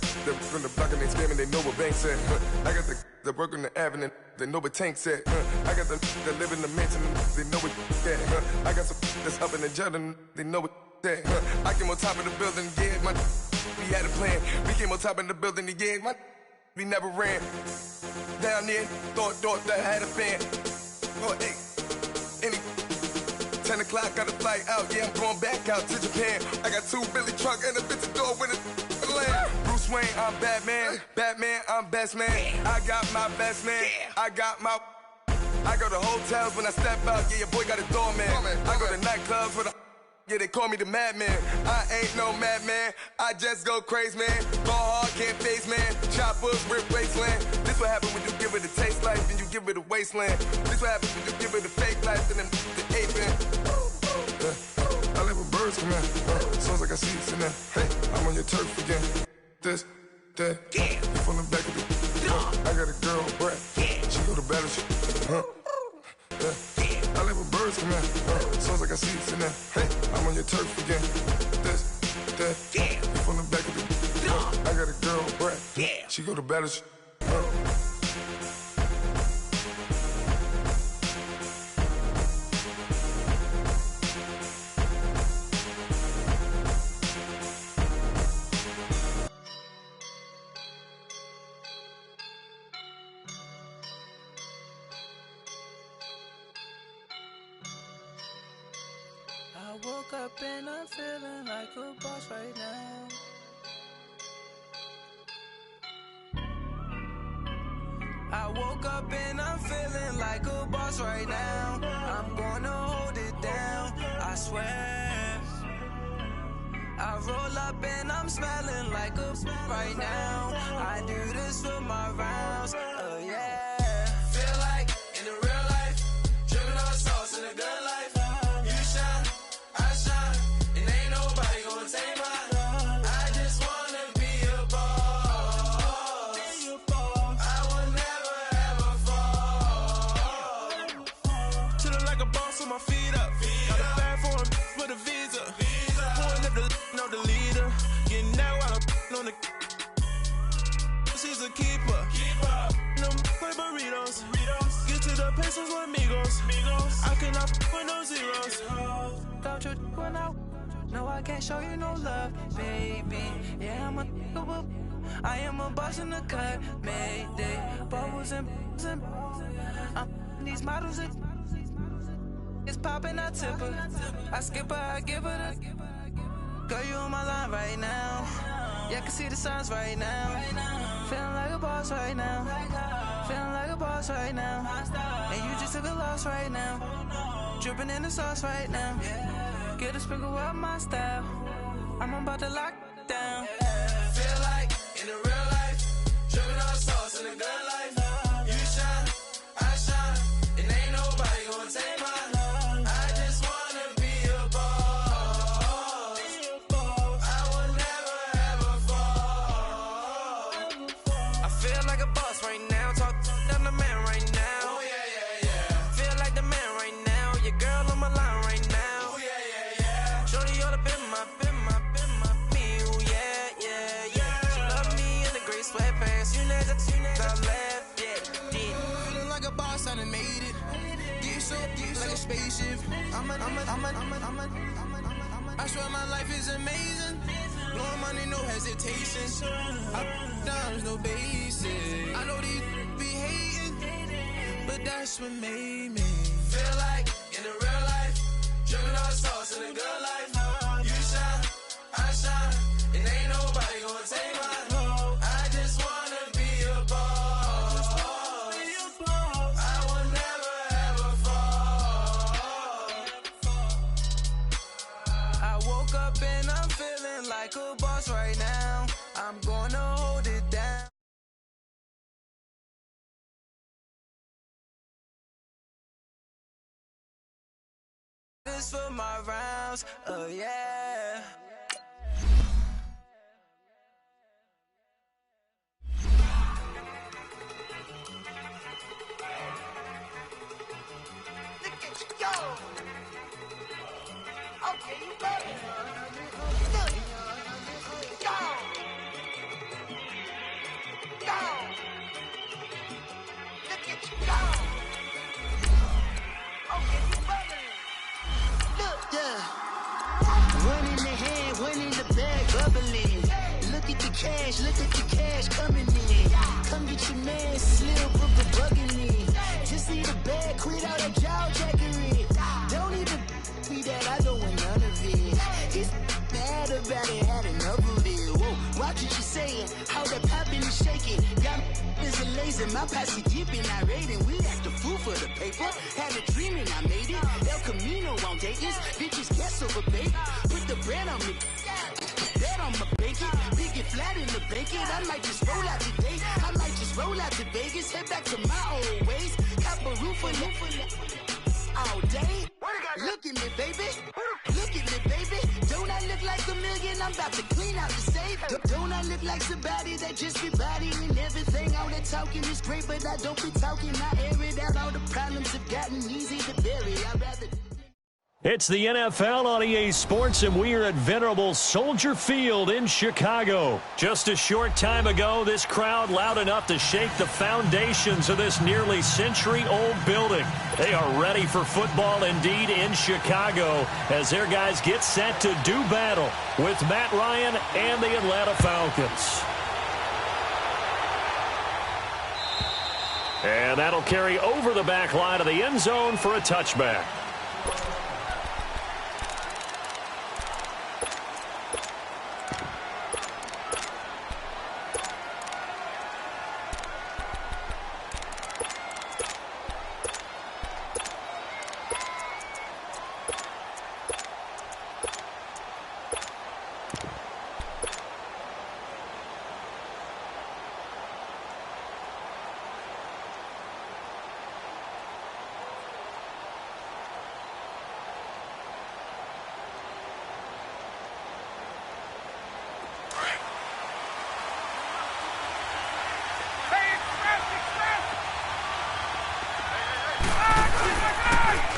from the block and they scamming, they know what banks at. I got the work on the avenue, they know what tanks at. I got the live in the mansion, they know what that. I got some that's up in the Jordan, they know what that. I came on top of the building, yeah, we had a plan. We came on top of the building, yeah, we never ran. Down there, thought that had a fan. Oh, hey, any 10 o'clock, got a flight out, yeah, I'm going back out to Japan. I got 2 Billy truck and a bitch door with a land. Bruce Wayne, I'm Batman. Batman, I'm best man. I got my best man. I got my. I go to hotels when I step out, yeah, your boy got a doorman. I go to nightclubs with a. Yeah, they call me the madman. I ain't no madman. I just go crazy, man. Ball hard, can't face, man. Choppers, rip wasteland. This what happen when you give it a taste life and you give it a wasteland. This what happens when you give it a fake life and then the aping. I live with birds come in. Sounds like I see it's in there. Hey, I'm on your turf again. This, that, yeah. You from the back of the. I got a girl, Brad. She go to battle. I live with birds come in. Sounds like I see it's in there. Hey, I'm on your turf again. This, that, yeah. You from the back of the. I got a girl, Brad. She go to battle. I woke up and I'm feeling like a boss right now. I woke up and I'm feeling like a boss right now. I'm gonna hold it down, I swear. I roll up and I'm smelling like a right now. I do this for my rounds, yeah. Feel like in the real life, dripping on sauce in a good life. I cannot with no zeros. Don't you when no, I can't show you no love, baby. Yeah, I am a boss in the cut, mayday. Bubbles and these models it's popping, I tip her. I skip her, I give her the. Girl, you on my line right now. Yeah, I can see the signs right now. Feeling like a boss right now. Feeling like a boss right now. And you just took a loss right now. Dripping in the sauce right now. Get a sprinkle up my style. I'm about to lock down. Feel like in the real life, dripping on sauce in a good life. You shine, I shine, and ain't nobody gonna take mine. I just wanna be a boss. I will never ever fall. I feel like a boss right now. Talk to the man right now. Oh yeah, yeah, yeah. Feel like the man right now. Your girl on my line right now. Oh yeah, yeah, yeah. Shorty oughta been my me. Oh yeah, yeah, yeah. She love me in the gray sweatpants. You never left, yeah. Feeling like a boss, I done made it. Get so like a spaceship. I swear my life is amazing. Blowing money, no hesitation. Up, downs, no basic. I know these be hating, but that's what made me feel like in the real life, dripping on sauce in a good life. You shine, I shine, and ain't nobody gonna take mine. I just wanna be a boss. I will never ever fall. I right now. I'm gonna hold it down. This for my rounds, oh yeah. Look at you go. Okay, you got it. Look. Go. Go. Look at you go. Okay, you bugging. Look, one in the hand, one in the bag, bubbling. Look at the cash coming in. Come get your man, Slim Booker bugging me. Just see the bag, quit all that jaw jackery. Don't even be that, I don't want none of it. He's mad about it, had enough of it. Whoa, watch what you saying, how that poppin' is shaking. Y'all is a lazy, my posse deep and I raiding. We act the fool for the paper, had a dream and I made it. El Camino on Dayton's, bitches guess over bait. Put the bread on me, bet on my bacon. Big it flat in the bacon, I might just roll out today. I might just roll out to Vegas, head back to my old ways. Cop a roof for all day. Look at me, baby. Look at me, baby. Don't I look like a million? I'm about to clean out the safe. Don't I look like somebody that just be bodying everything? All that talking is great, but I don't be talking. I air it out. All the problems have gotten easy to bury. I'd rather... It's the NFL on EA Sports, and we are at venerable Soldier Field in Chicago. Just a short time ago, this crowd loud enough to shake the foundations of this nearly century-old building. They are ready for football indeed in Chicago as their guys get set to do battle with Matt Ryan and the Atlanta Falcons. And that'll carry over the back line of the end zone for a touchback.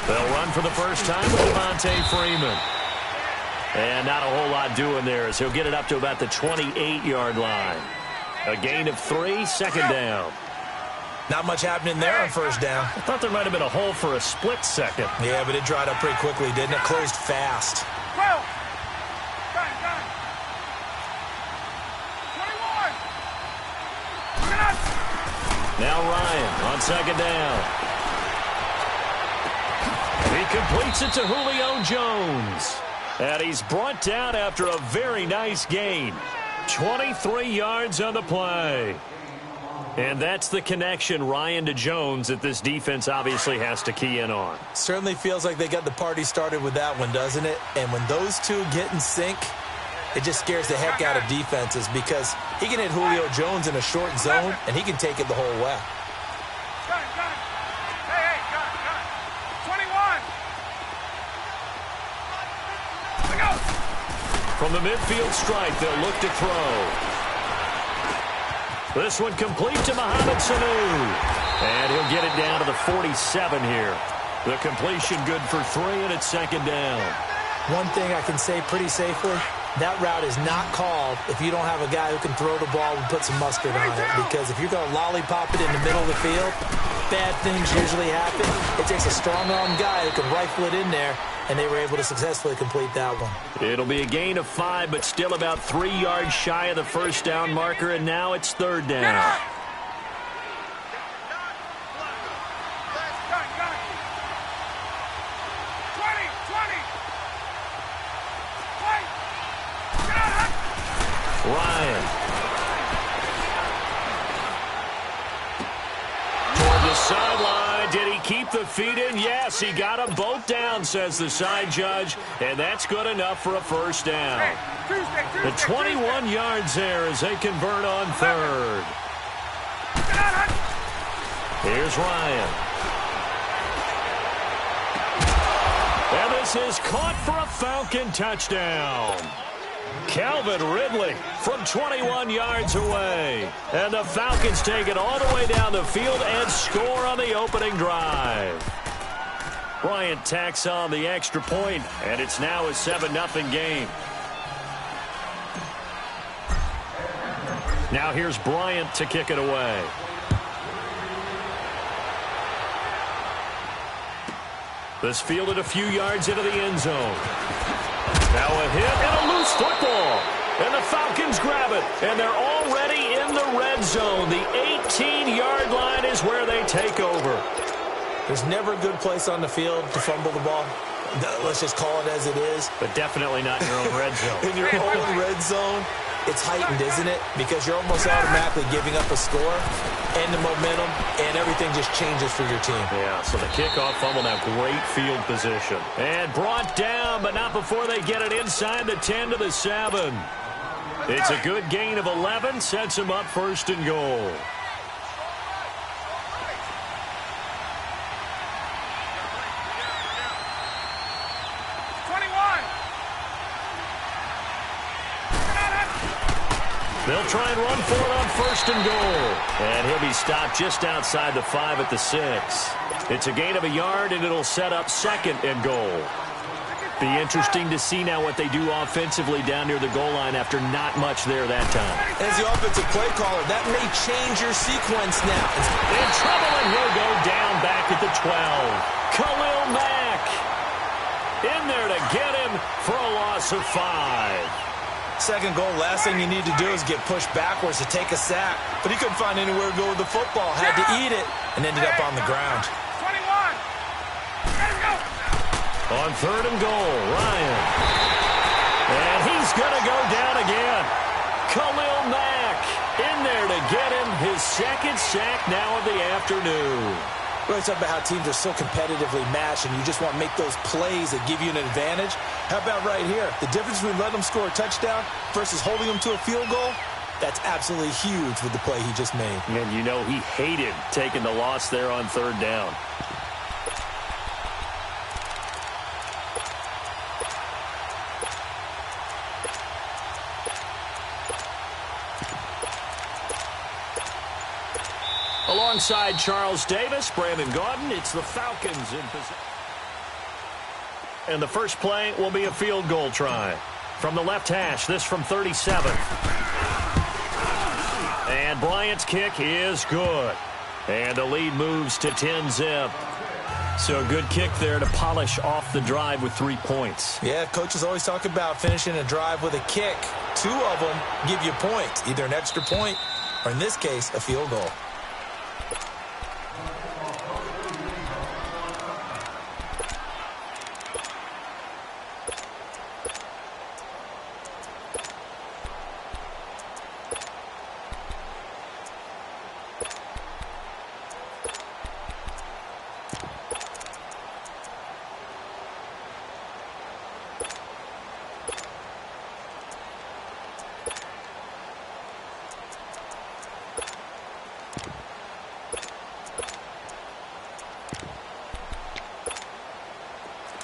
They'll run for the first time with Devontae Freeman. And not a whole lot doing there as he'll get it up to about the 28-yard line. A gain of 3, second down. Not much happening there on first down. I thought there might have been a hole for a split second. Yeah, but it dried up pretty quickly, didn't it? Closed fast. 21. Now Ryan on second down. He completes it to Julio Jones. And he's brought down after a very nice gain. 23 yards on the play. And that's the connection, Ryan to Jones, that this defense obviously has to key in on. Certainly feels like they got the party started with that one, doesn't it? And when those two get in sync, it just scares the heck out of defenses because he can hit Julio Jones in a short zone, and he can take it the whole way. Hey, gun. 21. Look out. From the midfield stripe, they'll look to throw. This one complete to Mohamed Sanu. And he'll get it down to the 47 here. The completion good for 3, and it's second down. One thing I can say pretty safely, that route is not called if you don't have a guy who can throw the ball and put some mustard on it. Because if you're going to lollipop it in the middle of the field, bad things usually happen. It takes a strong-arm guy who can rifle it in there, and they were able to successfully complete that one. It'll be a gain of 5, but still about 3 yards shy of the first down marker, and now it's third down. Ryan. Toward the sideline. Did he keep the feet in? Yes, he got them both down, says the side judge, and that's good enough for a first down. The 21 yards there as they convert on third. Here's Ryan. And this is caught for a Falcon touchdown. Calvin Ridley from 21 yards away. And the Falcons take it all the way down the field and score on the opening drive. Bryant tacks on the extra point, and it's now a 7-0 game. Now here's Bryant to kick it away. This fielded a few yards into the end zone. Now a hit and a loose football. And the Falcons grab it. And they're already in the red zone. The 18-yard line is where they take over. There's never a good place on the field to fumble the ball. Let's just call it as it is. But definitely not in your own red zone. In your own red zone, it's heightened, isn't it? Because you're almost automatically giving up a score and the momentum, and everything just changes for your team. Yeah, so the kickoff fumble, now great field position. And brought down, but not before they get it inside the 10 to the 7. It's a good gain of 11, sets them up first and goal. They'll try and run for it on first and goal. And he'll be stopped just outside the 5 at the 6. It's a gain of a yard, and it'll set up second and goal. Be interesting to see now what they do offensively down near the goal line after not much there that time. As the offensive play caller, that may change your sequence now. In trouble, and he'll go down back at the 12. Khalil Mack in there to get him for a loss of 5. Second goal, last thing you need to do is get pushed backwards to take a sack. But he couldn't find anywhere to go with the football. Had to eat it and ended up on the ground. 21. Let him go. On third and goal, Ryan. And he's going to go down again. Khalil Mack in there to get him his second sack now of the afternoon. We're talking about how teams are so competitively matched, and you just want to make those plays that give you an advantage. How about right here? The difference between letting them score a touchdown versus holding them to a field goal, that's absolutely huge with the play he just made. And you know he hated taking the loss there on third down. Alongside Charles Davis, Brandon Gaudin, it's the Falcons in possession. And the first play will be a field goal try. From the left hash, this from 37. And Bryant's kick is good. And the lead moves to 10-zip. So a good kick there to polish off the drive with 3 points. Yeah, coaches always talk about finishing a drive with a kick. 2 of them give you points, either an extra point or, in this case, a field goal.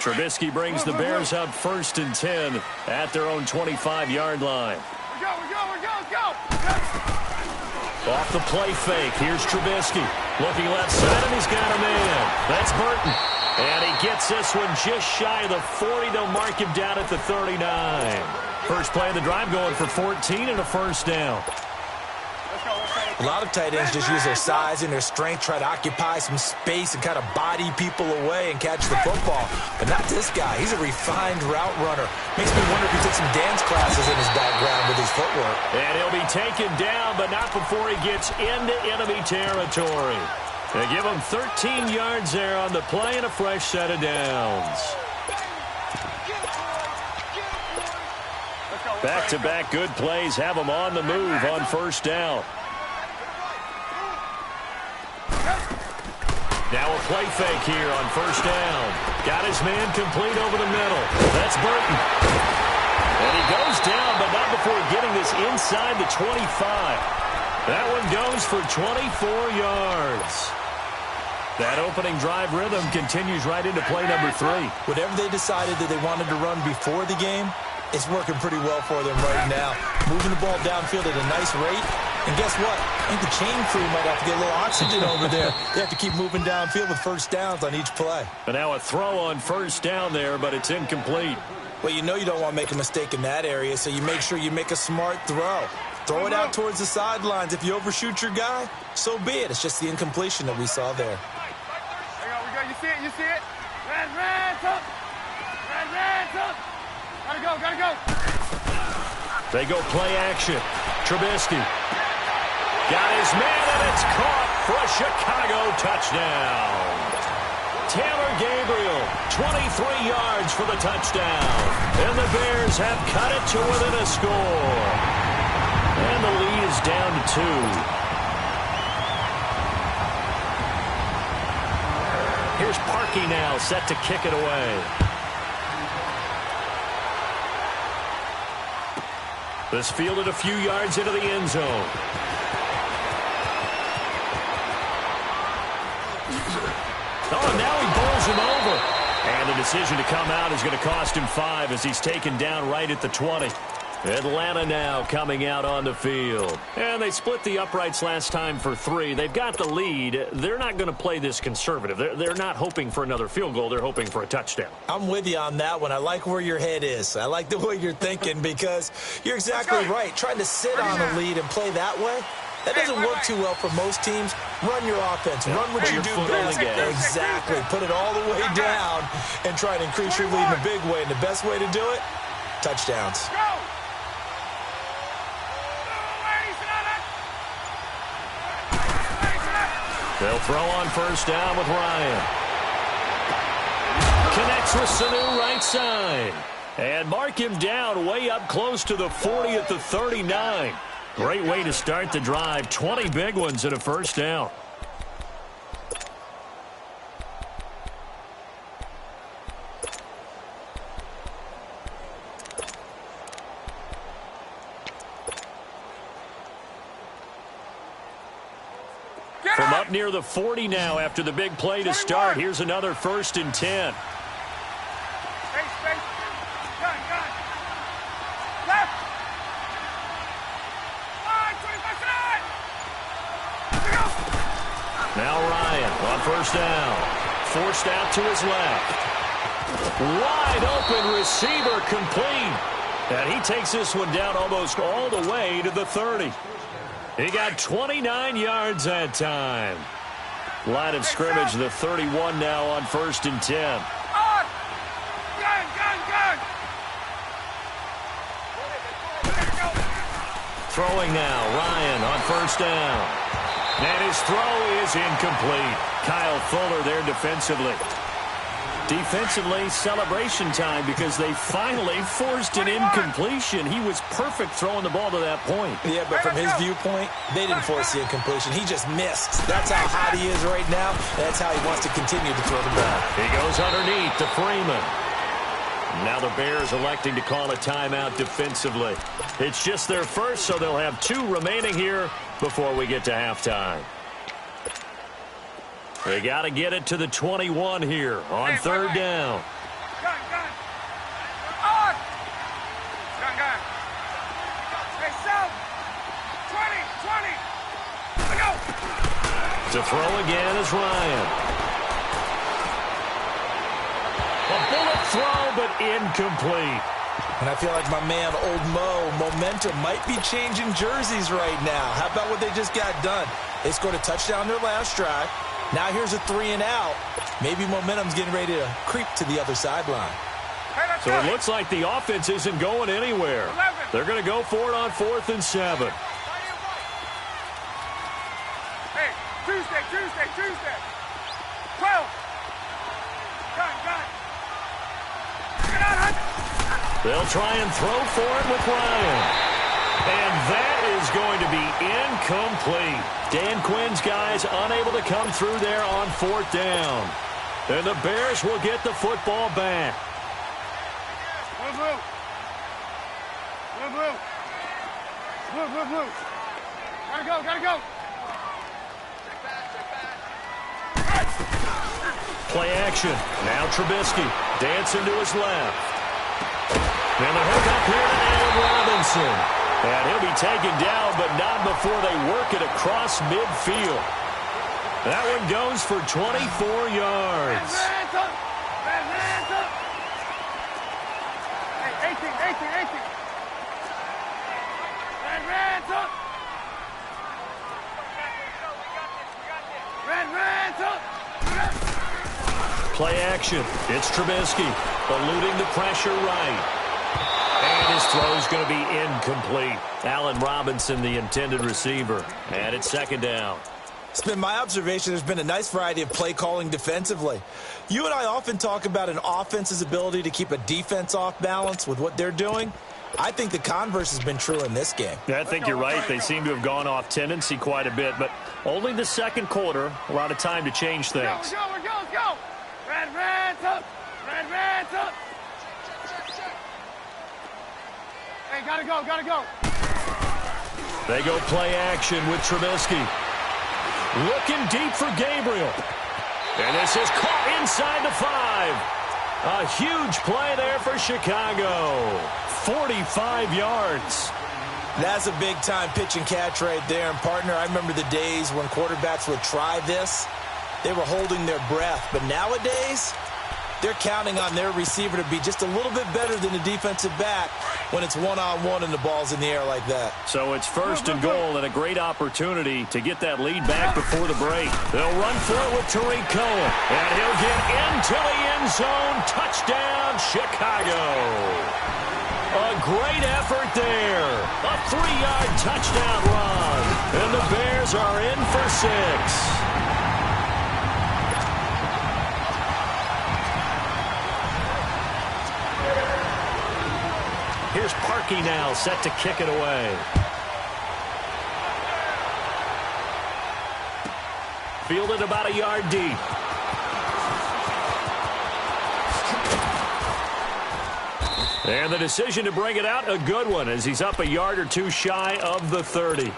Trubisky brings the Bears up first and 10 at their own 25-yard line. We go. Off the play fake, here's Trubisky. Looking left side, and he's got a man. That's Burton. And he gets this one just shy of the 40. They'll mark him down at the 39. First play of the drive going for 14 and a first down. A lot of tight ends just use their size and their strength, try to occupy some space and kind of body people away and catch the football. But not this guy. He's a refined route runner. Makes me wonder if he took some dance classes in his background with his footwork. And he'll be taken down, but not before he gets into enemy territory. They give him 13 yards there on the play and a fresh set of downs. Back-to-back good plays have him on the move on first down. Now a play fake here on first down. Got his man complete over the middle. That's Burton. And he goes down, but not before getting this inside the 25. That one goes for 24 yards. That opening drive rhythm continues right into play number 3. Whatever they decided that they wanted to run before the game, it's working pretty well for them right now. Moving the ball downfield at a nice rate. And guess what? I think the chain crew might have to get a little oxygen over there. They have to keep moving downfield with first downs on each play. But now a throw on first down there, but it's incomplete. Well, you know you don't want to make a mistake in that area, so you make sure you make a smart throw. Throw it out towards the sidelines. If you overshoot your guy, so be it. It's just the incompletion that we saw there. We go. You see it? You see it? Red, up. Red, up. Gotta go. They go play action. Trubisky. Got his man, and it's caught for a Chicago touchdown. Taylor Gabriel, 23 yards for the touchdown. And the Bears have cut it to within a score. And the lead is down to 2. Here's Parkey now, set to kick it away. This fielded a few yards into the end zone. Oh, and now he bowls him over. And the decision to come out is going to cost him 5 as he's taken down right at the 20. Atlanta now coming out on the field. And they split the uprights last time for 3. They've got the lead. They're not going to play this conservative. They're not hoping for another field goal. They're hoping for a touchdown. I'm with you on that one. I like where your head is. I like the way you're thinking because you're exactly right. Trying to sit on a lead and play that way, that doesn't work too well for most teams. Run your offense. Run what you do best. Exactly. Put it all the way down and try to increase your lead in a big way. And the best way to do it, touchdowns. They'll throw on first down with Ryan. Connects with Sanu right side. And mark him down way up close to the 40 at the 39. Great way to start the drive. 20 big ones and a first down. From up near the 40 now after the big play to start. Here's another 1st and 10. Left. Now Ryan on first down. Forced out to his left. Wide open receiver complete. And he takes this one down almost all the way to the 30. He got 29 yards that time. Line of scrimmage, the 31 now on 1st and 10. Gun. Throwing now, Ryan on first down. And his throw is incomplete. Kyle Fuller there defensively. Defensively, celebration time because they finally forced an incompletion. He was perfect throwing the ball to that point. Yeah, but from his viewpoint, they didn't force the incompletion. He just missed. That's how hot he is right now. That's how he wants to continue to throw the ball. He goes underneath to Freeman. Now the Bears electing to call a timeout defensively. It's just their first, so they'll have 2 remaining here before we get to halftime. They got to get it to the 21 here on 3rd down. Gun. On. Gun. Hey, south. 20. Go. To throw again is Ryan. A bullet throw, but incomplete. And I feel like my man, Old Mo, momentum might be changing jerseys right now. How about what they just got done? They scored a touchdown their last drive. Now here's a 3 and out. Maybe momentum's getting ready to creep to the other sideline. So it looks like the offense isn't going anywhere. They're going to go for it on 4th and 7. Hey, Tuesday. 12. Gun. They'll try and throw for it with Ryan. And that that is going to be incomplete. Dan Quinn's guys unable to come through there on 4th down. And the Bears will get the football back. Blue, blue. Blue, blue. Blue, blue, blue. Gotta go, gotta go. Play action. Now Trubisky dancing to his left. And the hook up here to Allen Robinson. And he'll be taken down, but not before they work it across midfield. That one goes for 24 yards. Hey, 18. Play action. It's Trubisky eluding the pressure right. And his throw's going to be incomplete. Allen Robinson, the intended receiver. And it's 2nd down. It's been my observation there's been a nice variety of play calling defensively. You and I often talk about an offense's ability to keep a defense off balance with what they're doing. I think the converse has been true in this game. Yeah, I think you're right. They seem to have gone off tendency quite a bit, but only the 2nd quarter. A lot of time to change things. Let's go. Red, up. Hey, gotta go. They go play action with Trubisky. Looking deep for Gabriel. And this is caught inside the 5. A huge play there for Chicago. 45 yards. That's a big-time pitch and catch right there. And, partner, I remember the days when quarterbacks would try this. They were holding their breath. But nowadays, they're counting on their receiver to be just a little bit better than the defensive back when it's one-on-one and the ball's in the air like that. So it's 1st and goal and a great opportunity to get that lead back before the break. They'll run for it with Tariq Cohen. And he'll get into the end zone. Touchdown, Chicago. A great effort there. A 3-yard touchdown run. And the Bears are in for 6. Here's Parkey now, set to kick it away. Fielded about a yard deep. And the decision to bring it out, a good one, as he's up a yard or two shy of the 30.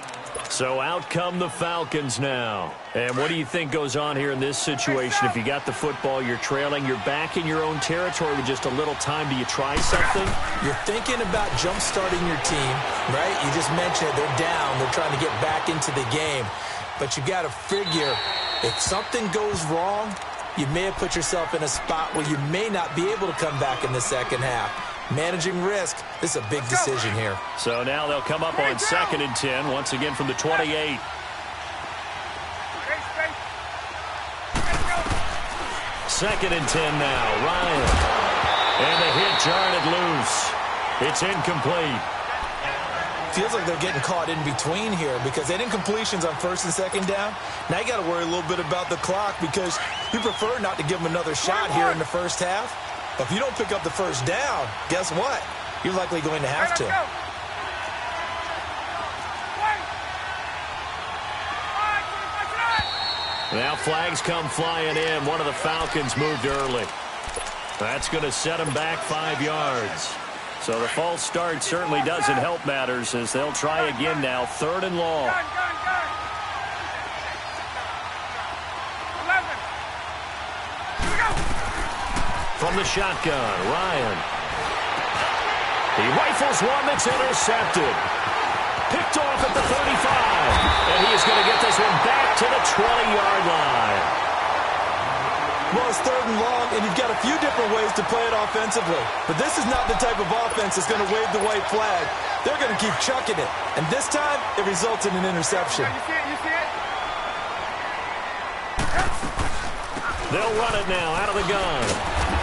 So out come the Falcons now. And what do you think goes on here in this situation? If you got the football, you're trailing, you're back in your own territory with just a little time. Do you try something? You're thinking about jump-starting your team, right? You just mentioned it. They're down. They're trying to get back into the game. But you got to figure, if something goes wrong, you may have put yourself in a spot where you may not be able to come back in the second half. Managing risk, this is a big decision here. So now they'll come up on 2nd and 10, once again from the 28. Second and 10 now, Ryan. And the hit jarred loose. It's incomplete. Feels like they're getting caught in between here because they didn't incompletions on 1st and 2nd down. Now you got to worry a little bit about the clock because you prefer not to give them another shot here in the first half. If you don't pick up the 1st down, guess what? You're likely going to have to. Now flags come flying in. One of the Falcons moved early. That's going to set them back 5 yards. So the false start certainly doesn't help matters as they'll try again now. 3rd and long. From the shotgun, Ryan. He rifles one that's intercepted. Picked off at the 35. And he is going to get this one back to the 20-yard line. Well, it's 3rd and long, and you've got a few different ways to play it offensively. But this is not the type of offense that's going to wave the white flag. They're going to keep chucking it. And this time, it results in an interception. You see it? They'll run it now out of the gun.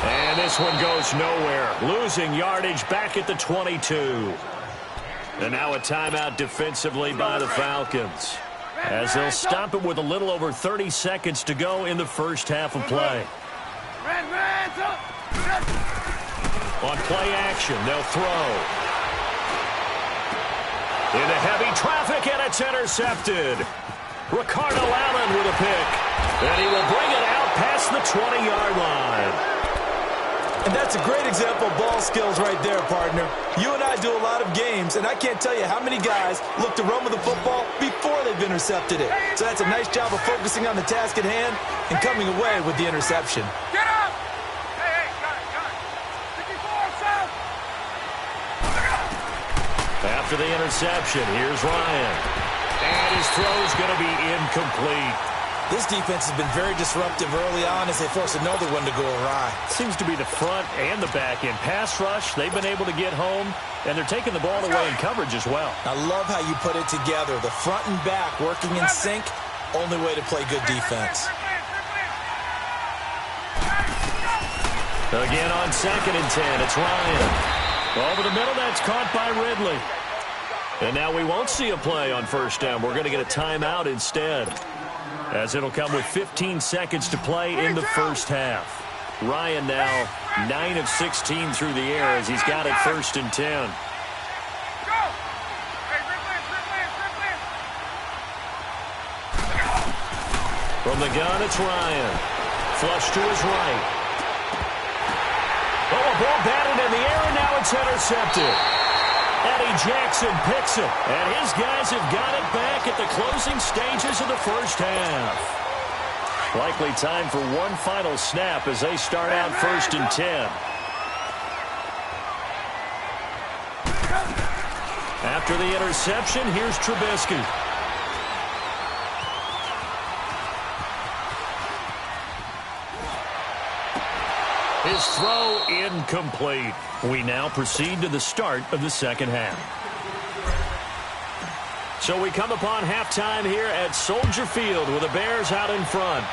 And this one goes nowhere. Losing yardage back at the 22. And now a timeout defensively by the Falcons, as they'll stop it with a little over 30 seconds to go in the first half of play. On play action, they'll throw. Into heavy traffic, and it's intercepted. Ricardo Allen with a pick. And he will bring it out past the 20-yard line. And that's a great example of ball skills right there, partner. You and I do a lot of games, and I can't tell you how many guys look to run with the football before they've intercepted it. So that's a nice job of focusing on the task at hand and coming away with the interception. Get up! Hey, got it. 54, south! After the interception, here's Ryan. And his throw's going to be incomplete. This defense has been very disruptive early on as they force another one to go awry. Seems to be the front and the back end. Pass rush, they've been able to get home, and they're taking the ball away in coverage as well. I love how you put it together. The front and back working in sync, only way to play good defense. Again on 2nd and 10, it's Ryan. Over the middle, that's caught by Ridley. And now we won't see a play on 1st down. We're going to get a timeout instead, as it'll come with 15 seconds to play in the 1st half. Ryan now 9 of 16 through the air as he's got it 1st and 10. From the gun, it's Ryan. Flush to his right. Oh, a ball batted in the air, and now it's intercepted. Eddie Jackson picks it, and his guys have got it back at the closing stages of the 1st half. Likely time for one final snap as they start out 1st and 10. After the interception, here's Trubisky. His throw incomplete. We now proceed to the start of the 2nd half. So we come upon halftime here at Soldier Field with the Bears out in front.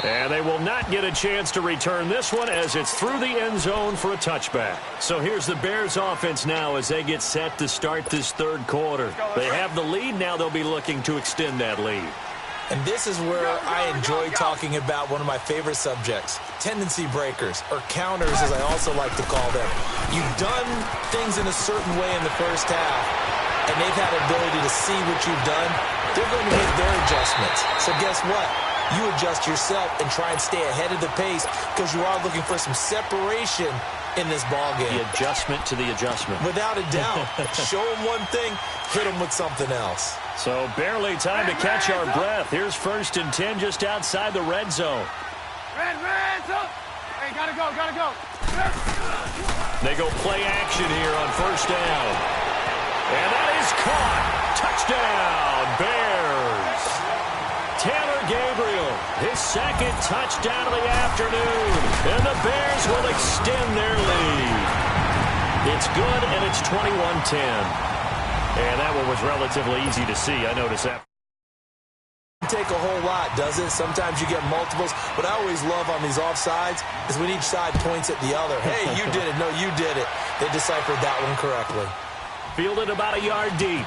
And they will not get a chance to return this one as it's through the end zone for a touchback. So here's the Bears offense now as they get set to start this 3rd quarter. They have the lead. Now they'll be looking to extend that lead. And this is where I enjoy talking about one of my favorite subjects, tendency breakers, or counters as I also like to call them. You've done things in a certain way in the 1st half, and they've had the ability to see what you've done. They're going to make their adjustments. So guess what? You adjust yourself and try and stay ahead of the pace because you are looking for some separation in this ballgame. The adjustment to the adjustment. Without a doubt. Show them one thing, hit them with something else. So barely time to catch our breath. Here's 1st and 10 just outside the red zone. Red, up. Hey, gotta go. They go play action here on 1st down. And that is caught. Touchdown, Bears. Taylor Gabriel, his 2nd touchdown of the afternoon. And the Bears will extend their lead. It's good, and it's 21-10. And that one was relatively easy to see. I noticed that. Take a whole lot, does it? Sometimes you get multiples. What I always love on these offsides is when each side points at the other. Hey, you did it. No, you did it. They deciphered that one correctly. Fielded about a yard deep.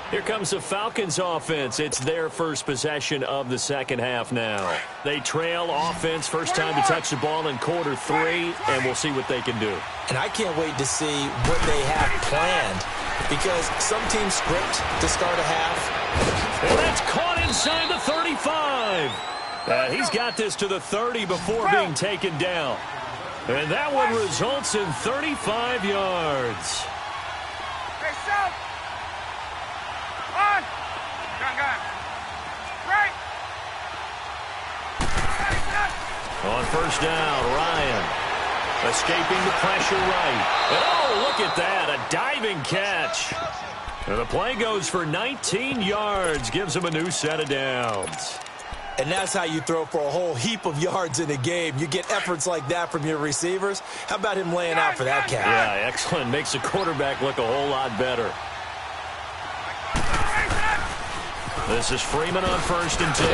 Here comes the Falcons offense. It's their first possession of the 2nd half now. They trail offense, first time to touch the ball in quarter 3, and we'll see what they can do. And I can't wait to see what they have planned because some teams script to start a half. And that's caught inside the 35. He's got this to the 30 before being taken down. And that one results in 35 yards. Hey, south. On. Gun. Right. On 1st down, Ryan escaping the pressure right. And oh, look at that, a diving catch. And the play goes for 19 yards, gives him a new set of downs. And that's how you throw for a whole heap of yards in a game. You get efforts like that from your receivers. How about him laying out for that catch? Yeah, excellent. Makes the quarterback look a whole lot better. This is Freeman on 1st and 10.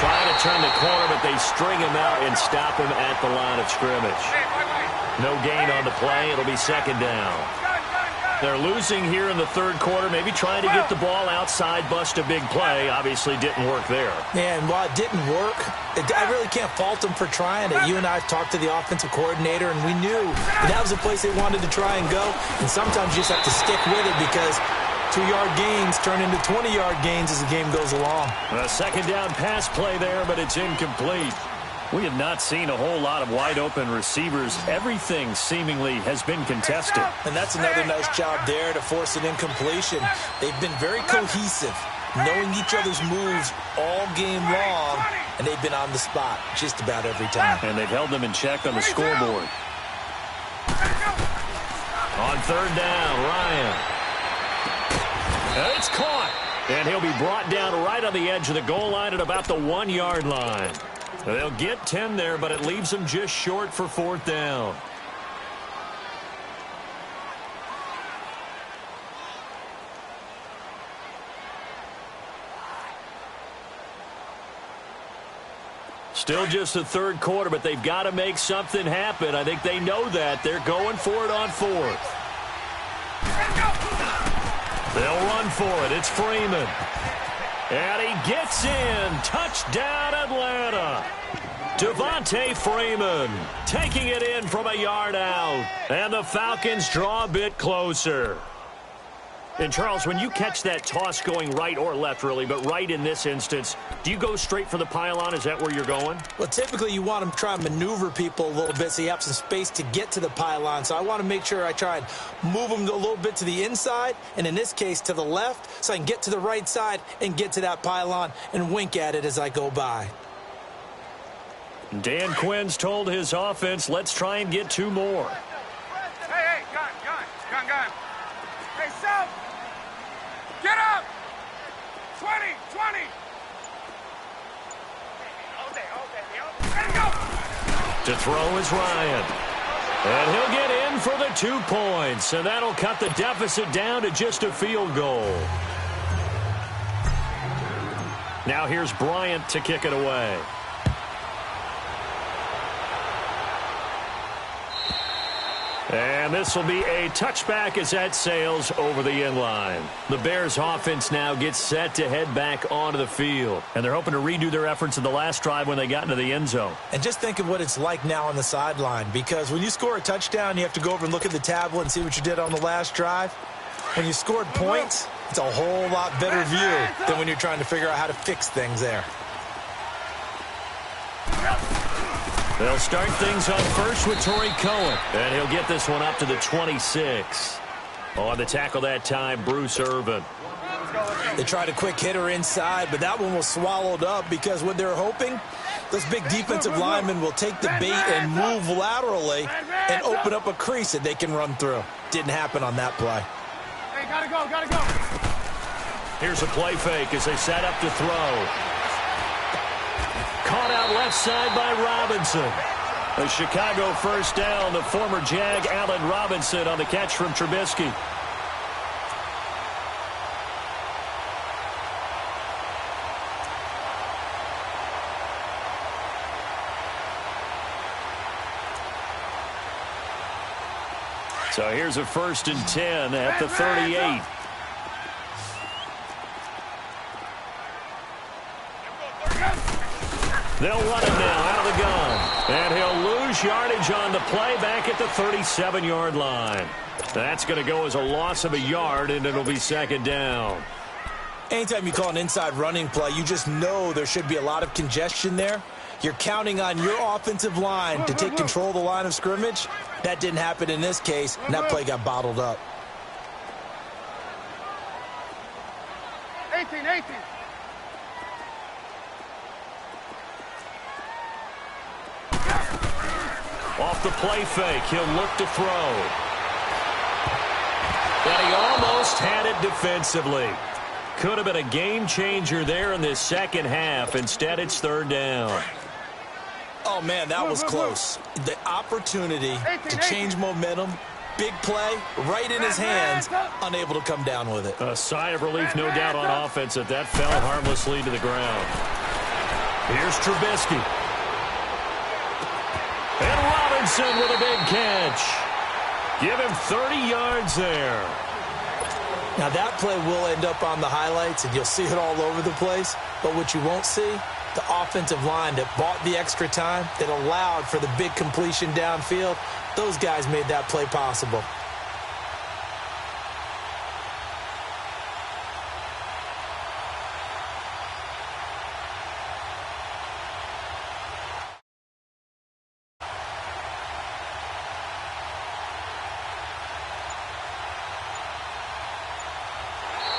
Trying to turn the corner, but they string him out and stop him at the line of scrimmage. No gain on the play. It'll be 2nd down. They're losing here in the third quarter, maybe trying to get the ball outside, bust a big play. Obviously didn't work there. Yeah, and while it didn't work, I really can't fault them for trying it. You and I have talked to the offensive coordinator, and we knew that was the place they wanted to try and go. And sometimes you just have to stick with it because 2-yard gains turn into 20-yard gains as the game goes along. A second down pass play there, but it's incomplete. We have not seen a whole lot of wide-open receivers. Everything seemingly has been contested. And that's another nice job there to force an incompletion. They've been very cohesive, knowing each other's moves all game long, and they've been on the spot just about every time. And they've held them in check on the scoreboard. On third down, Ryan. And it's caught. And he'll be brought down right on the edge of the goal line at about the 1-yard line. They'll get 10 there, but it leaves them just short for fourth down. Still just the third quarter, but they've got to make something happen. I think they know that. They're going for it on fourth. They'll run for it. It's Freeman. And he gets in. Touchdown, Atlanta. Devontae Freeman taking it in from a yard out. And the Falcons draw a bit closer. And, Charles, when you catch that toss going right or left, really, but right in this instance, do you go straight for the pylon? Is that where you're going? Well, typically you want to try and maneuver people a little bit so you have some space to get to the pylon. So I want to make sure I try and move them a little bit to the inside, and in this case to the left, so I can get to the right side and get to that pylon and wink at it as I go by. Dan Quinn's told his offense, let's try and get 2 more. Hey, gun. Hey, South. Get up! 20! Let's go! To throw is Ryan. And he'll get in for the 2 points. And that'll cut the deficit down to just a field goal. Now here's Bryant to kick it away. And this will be a touchback as that sails over the end line. The Bears offense now gets set to head back onto the field. And they're hoping to redo their efforts in the last drive when they got into the end zone. And just think of what it's like now on the sideline, because when you score a touchdown, you have to go over and look at the tablet and see what you did on the last drive. When you scored points, it's a whole lot better view than when you're trying to figure out how to fix things there. They'll start things on first with Torrey Cohen. And he'll get this one up to the 26. On the tackle that time, Bruce Irvin. They tried a quick hitter inside, but that one was swallowed up because what they're hoping, those big defensive linemen will take the bait and move laterally and open up a crease that they can run through. Didn't happen on that play. Hey, gotta go. Here's a play fake as they set up to throw. Caught out left side by Robinson. A Chicago first down. The former Jag, Allen Robinson, on the catch from Trubisky. So here's a 1st and 10 at the 38. They'll run him now out of the gun. And he'll lose yardage on the play back at the 37-yard line. That's going to go as a loss of a yard, and it'll be 2nd down. Anytime you call an inside running play, you just know there should be a lot of congestion there. You're counting on your offensive line to take control of the line of scrimmage. That didn't happen in this case, and that play got bottled up. 18. Off the play fake, he'll look to throw. And he almost had it defensively. Could have been a game changer there in this second half. Instead, it's 3rd down. Oh, man, that was close. The opportunity to change momentum, big play, right in his hands, unable to come down with it. A sigh of relief, no doubt, on offense that fell harmlessly to the ground. Here's Trubisky. And Robinson with a big catch. Give him 30 yards there. Now, that play will end up on the highlights, and you'll see it all over the place. But what you won't see, the offensive line that bought the extra time, that allowed for the big completion downfield, those guys made that play possible.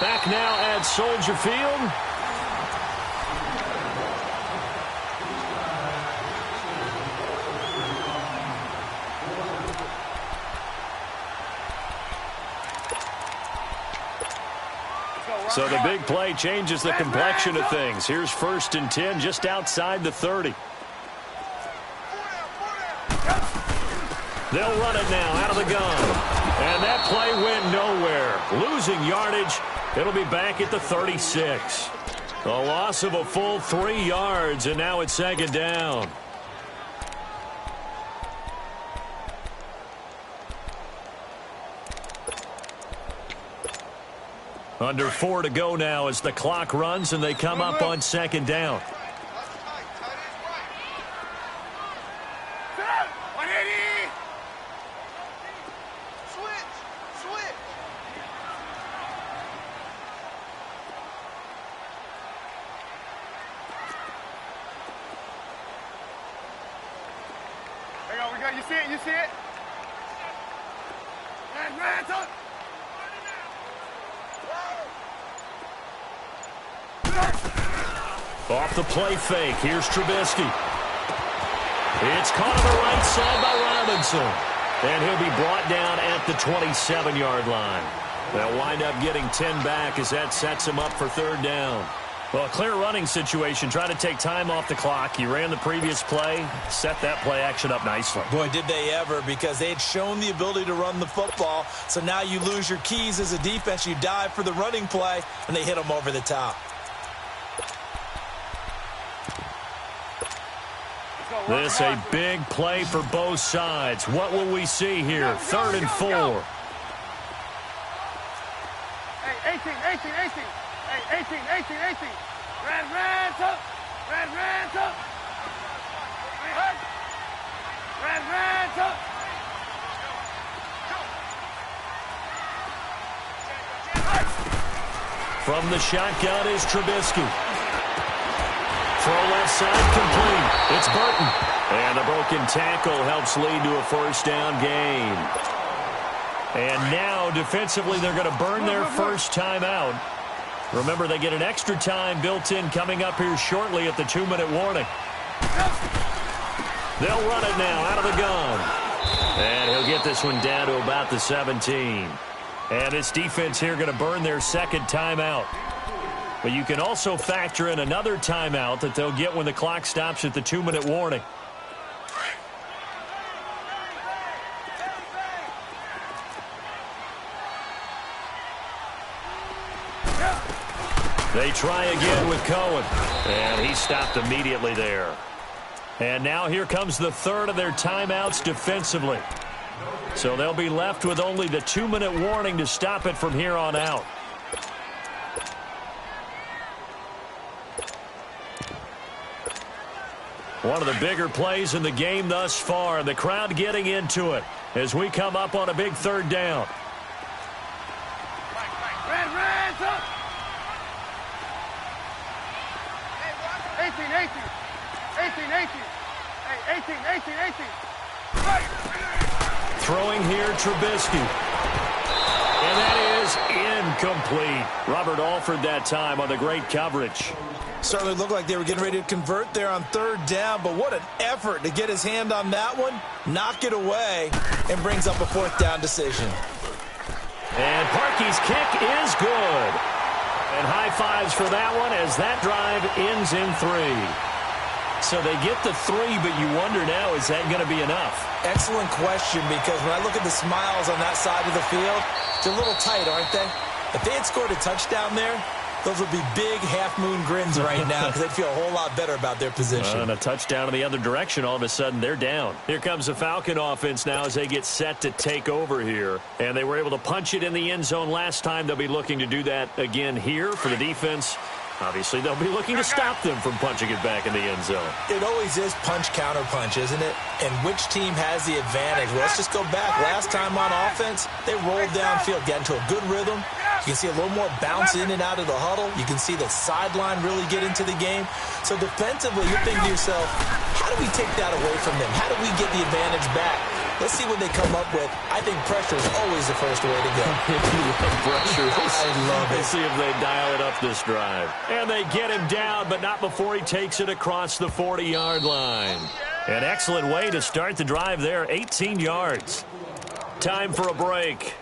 Back now at Soldier Field. So the big play changes the complexion of things. Here's 1st and 10 just outside the 30. They'll run it now out of the gun. And that play went nowhere. Losing yardage. It'll be back at the 36. A loss of a full 3 yards, and now it's 2nd down. Under 4 to go now as the clock runs and they come up on 2nd down. You see it? You see it? Hands up! Off the play fake. Here's Trubisky. It's caught on the right side by Robinson. And he'll be brought down at the 27-yard line. They'll wind up getting 10 back as that sets him up for 3rd down. Well, a clear running situation, trying to take time off the clock. He ran the previous play, set that play action up nicely. Boy, did they ever, because they had shown the ability to run the football. So now you lose your keys as a defense. You dive for the running play, and they hit them over the top. This a big play for both sides. What will we see here? 3rd and 4. Hey, 18. Hey, 18. Red, up. Red, up. Red, up. From the shotgun is Trubisky. Throw left side complete. It's Burton. And a broken tackle helps lead to a 1st down gain. And now, defensively, they're going to burn their first timeout. Remember, they get an extra time built in coming up here shortly at the 2-minute warning. They'll run it now out of the gun. And he'll get this one down to about the 17. And this defense here going to burn their 2nd timeout. But you can also factor in another timeout that they'll get when the clock stops at the 2-minute warning. They try again with Cohen. And he stopped immediately there. And now here comes the 3rd of their timeouts defensively. So they'll be left with only the 2-minute warning to stop it from here on out. One of the bigger plays in the game thus far. The crowd getting into it as we come up on a big 3rd down. Red, up. 18. Throwing here, Trubisky. And that is incomplete. Robert Alford that time on the great coverage. Certainly looked like they were getting ready to convert there on 3rd down, but what an effort to get his hand on that one, knock it away, and brings up a 4th down decision. And Parkey's kick is good. And high fives for that one as that drive ends in 3. So they get the 3, but you wonder now, is that going to be enough? Excellent question, because when I look at the smiles on that side of the field, it's a little tight, aren't they? If they had scored a touchdown there, Those would be big half-moon grins right now because they'd feel a whole lot better about their position. And a touchdown in the other direction, all of a sudden they're down. Here comes the Falcon offense now as they get set to take over here. And they were able to punch it in the end zone last time. They'll be looking to do that again here for the defense. Obviously, they'll be looking to stop them from punching it back in the end zone. It always is punch-counter-punch, isn't it? And which team has the advantage? Well, let's just go back. Last time on offense, they rolled downfield, got into a good rhythm. You can see a little more bounce in and out of the huddle. You can see the sideline really get into the game. So defensively, you're thinking to yourself, how do we take that away from them? How do we get the advantage back? Let's see what they come up with. I think pressure is always the first way to go. Pressure. I love it. Let's see if they dial it up this drive. And they get him down, but not before he takes it across the 40-yard line. An excellent way to start the drive there, 18 yards. Time for a break.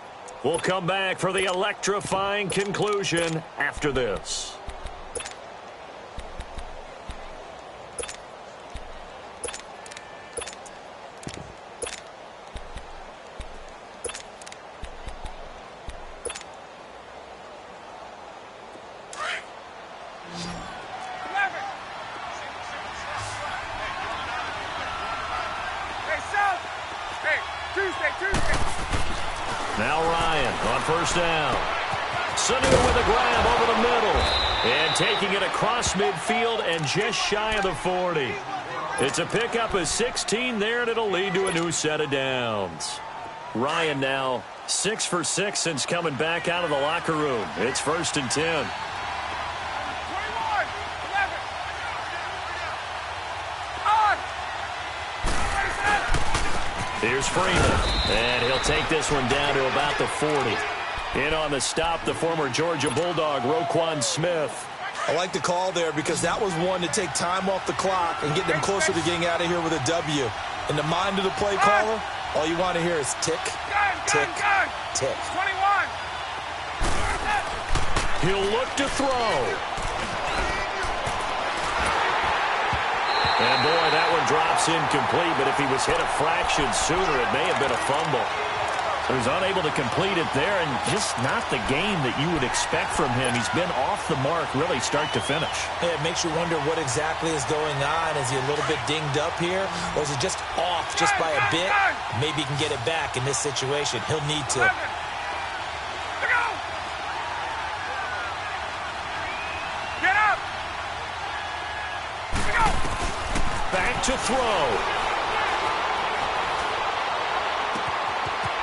We'll come back for the electrifying conclusion after this. Now Ryan on first down. Sanu with a grab over the middle. And taking it across midfield and just shy of the 40. It's a pickup of 16 there, and it'll lead to a new set of downs. Ryan now 6 for 6 since coming back out of the locker room. It's 1st and 10. Here's Freeman, and he'll take this one down to about the 40. In on the stop, the former Georgia Bulldog, Roquan Smith. I like the call there because that was one to take time off the clock and get them closer to getting out of here with a W. In the mind of the play caller, all you want to hear is tick, tick, tick. 21. He'll look to throw. And, boy, that one drops incomplete, but if he was hit a fraction sooner, it may have been a fumble. So he's unable to complete it there, and just not the game that you would expect from him. He's been off the mark really start to finish. Yeah, it makes you wonder what exactly is going on. Is he a little bit dinged up here, or is he just off just by a bit? Maybe he can get it back in this situation. He'll need to. Back to throw.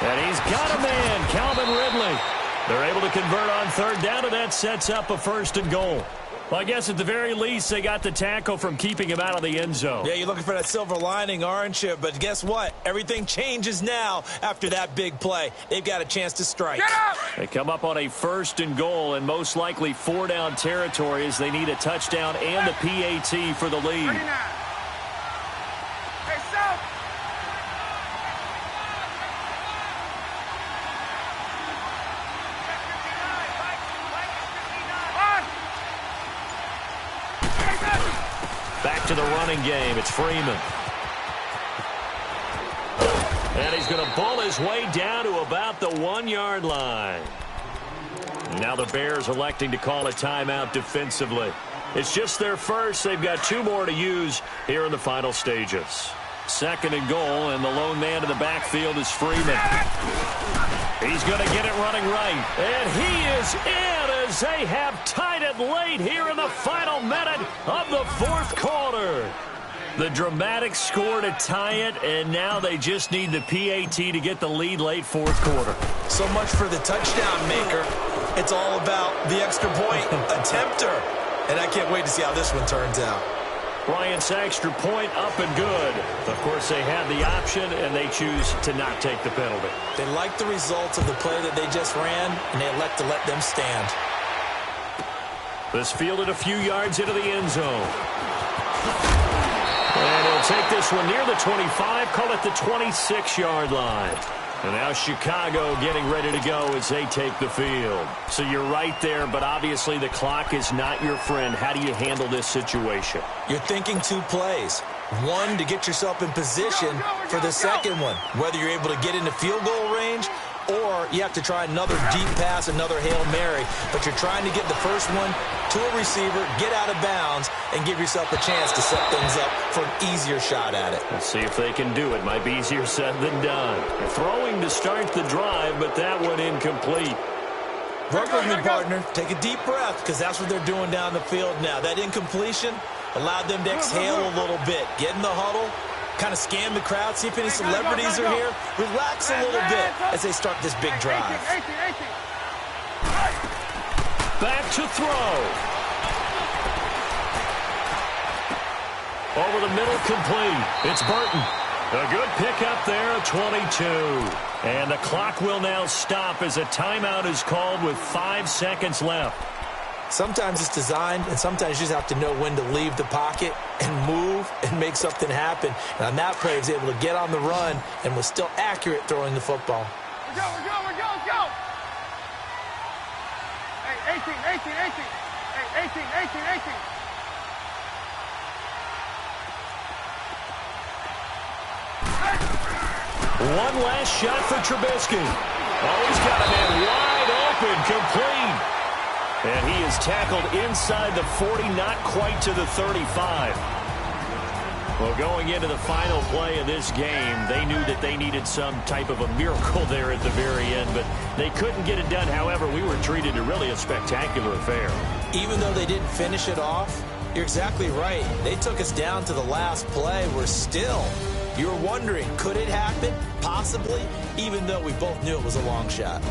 And he's got a man, Calvin Ridley. They're able to convert on 3rd down, and that sets up a 1st and goal. Well, I guess at the very least, they got the tackle from keeping him out of the end zone. Yeah, you're looking for that silver lining, aren't you? But guess what? Everything changes now after that big play. They've got a chance to strike. They come up on a 1st and goal, and most likely 4-down territory as they need a touchdown and the PAT for the lead. Back to the running game. It's Freeman. And he's going to bull his way down to about the 1-yard line. Now the Bears electing to call a timeout defensively. It's just their first. They've got 2 more to use here in the final stages. 2nd and goal, and the lone man in the backfield is Freeman. He's going to get it running right. And he is in as they have tied it late here in the final minute of the 4th quarter. The dramatic score to tie it, and now they just need the PAT to get the lead late 4th quarter. So much for the touchdown maker. It's all about the extra point attempter. And I can't wait to see how this one turns out. Bryant's extra point up and good. Of course, they had the option, and they choose to not take the penalty. They like the results of the play that they just ran, and they elect to let them stand. This fielded a few yards into the end zone. And he'll take this one near the 25, call it the 26-yard line. And now Chicago getting ready to go as they take the field. So you're right there, but obviously the clock is not your friend. How do you handle this situation? You're thinking 2 plays. One, to get yourself in position for the second one. Whether you're able to get into field goal range or you have to try another deep pass, another Hail Mary. But you're trying to get the first one to a receiver, get out of bounds, and give yourself a chance to set things up for an easier shot at it. Let's see if they can do it. Might be easier said than done. Throwing to start the drive, but that one incomplete. Work with me, partner. Take a deep breath, because that's what they're doing down the field now. That incompletion allowed them to exhale a little bit. Get in the huddle, kind of scan the crowd, see if any celebrities are here. Relax a little bit as they start this big drive. Back to throw. Over the middle, complete. It's Burton. A good pickup there at 22. And the clock will now stop as a timeout is called with 5 seconds left. Sometimes it's designed, and sometimes you just have to know when to leave the pocket and move and make something happen. And on that play, he was able to get on the run and was still accurate throwing the football. We're go. Hey, 18. Hey, 18. One last shot for Trubisky. Oh, he's got a man wide open, complete. And he is tackled inside the 40, not quite to the 35. Well, going into the final play of this game, they knew that they needed some type of a miracle there at the very end, but they couldn't get it done. However, we were treated to really a spectacular affair. Even though they didn't finish it off, you're exactly right. They took us down to the last play. We're still... You were wondering, could it happen? Possibly, even though we both knew it was a long shot.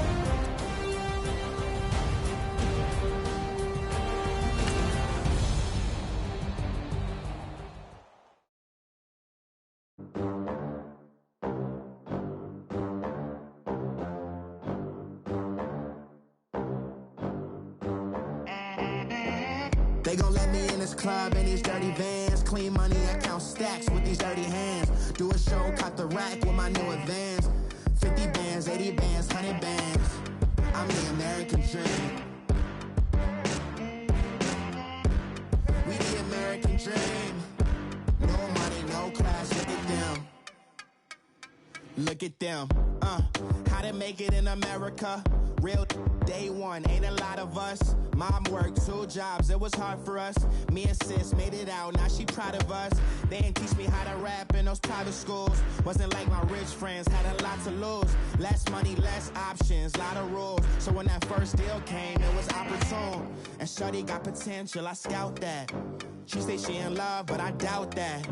They gon' let me in this club in these dirty vans. Clean money, I count stacks with these dirty hands. Do a show, cut the rack with my new advance. 50 bands, 80 bands, 100 bands. I'm the American dream. We the American dream. No money, no class, look at them. Look at them, how to make it in America. Real day one, ain't a lot of us. Mom worked 2 jobs, it was hard for us. Me and sis made it out, now she proud of us. They didn't teach me how to rap in those private schools. Wasn't like my rich friends, had a lot to lose. Less money, less options, lot of rules. So when that first deal came, it was opportune. And shorty got potential, I scout that. She say she in love, but I doubt that.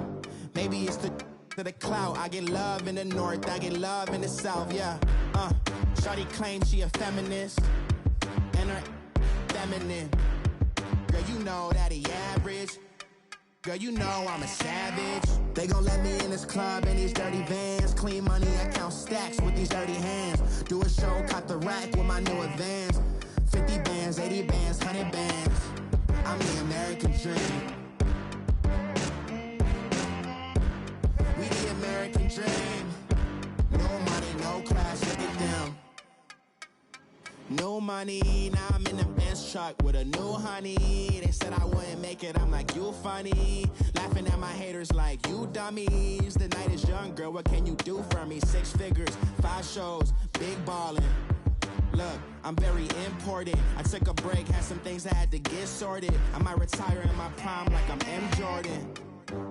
Maybe it's to the clout. I get love in the north, I get love in the south, yeah. Shorty claims she a feminist, and her feminine. Girl, you know that he average. Girl, you know I'm a savage. They gon' let me in this club in these dirty vans. Clean money, I count stacks with these dirty hands. Do a show, cut the rack with my new advance. 50 bands, 80 bands, 100 bands. I'm the American dream. We the American dream. No money, no class, look at them. No money, now I'm in the Benz truck with a new honey. They said I wouldn't make it, I'm like, you funny. Laughing at my haters like, you dummies. The night is young, girl, what can you do for me? 6 figures, 5 shows, big ballin'. Look, I'm very important. I took a break, had some things I had to get sorted. I might retire in my prime like I'm M. Jordan.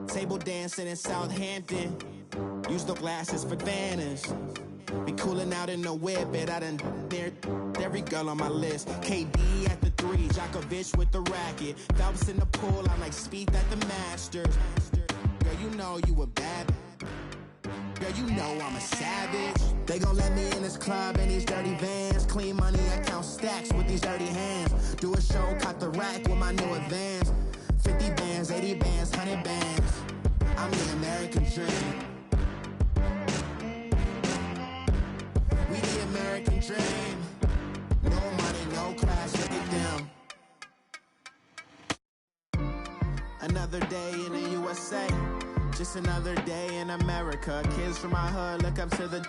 Table dancing in Southampton. Use the glasses for Vannas. Be cooling out in the whip, but I done near every girl on my list. KD at the 3, Djokovic with the racket. Phelps in the pool, I'm like Spieth at the Masters. Girl, you know you a bad. Girl, you know I'm a savage. They gon' let me in this club in these dirty vans. Clean money, I count stacks with these dirty hands. Do a show, cut the rack with my new advance. 50 bands, 80 bands, 100 bands. I'm the American dream. We the American dream. No money, no class, look at them. Another day in the USA. Just another day in America. Kids from my hood look up to the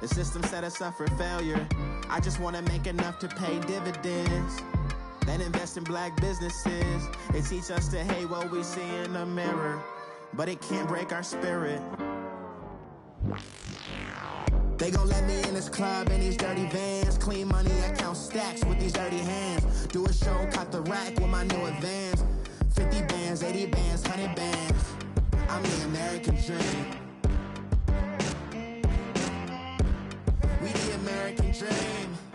system set us up for failure. I just wanna make enough to pay dividends. Then invest in black businesses. They teach us to hate what we see in the mirror, but it can't break our spirit. They gon' let me in this club in these dirty vans. Clean money, I count stacks with these dirty hands. Do a show, cop the rack with my new advance. 50 bands, 80 bands, 100 bands. I'm the American dream. We the American dream.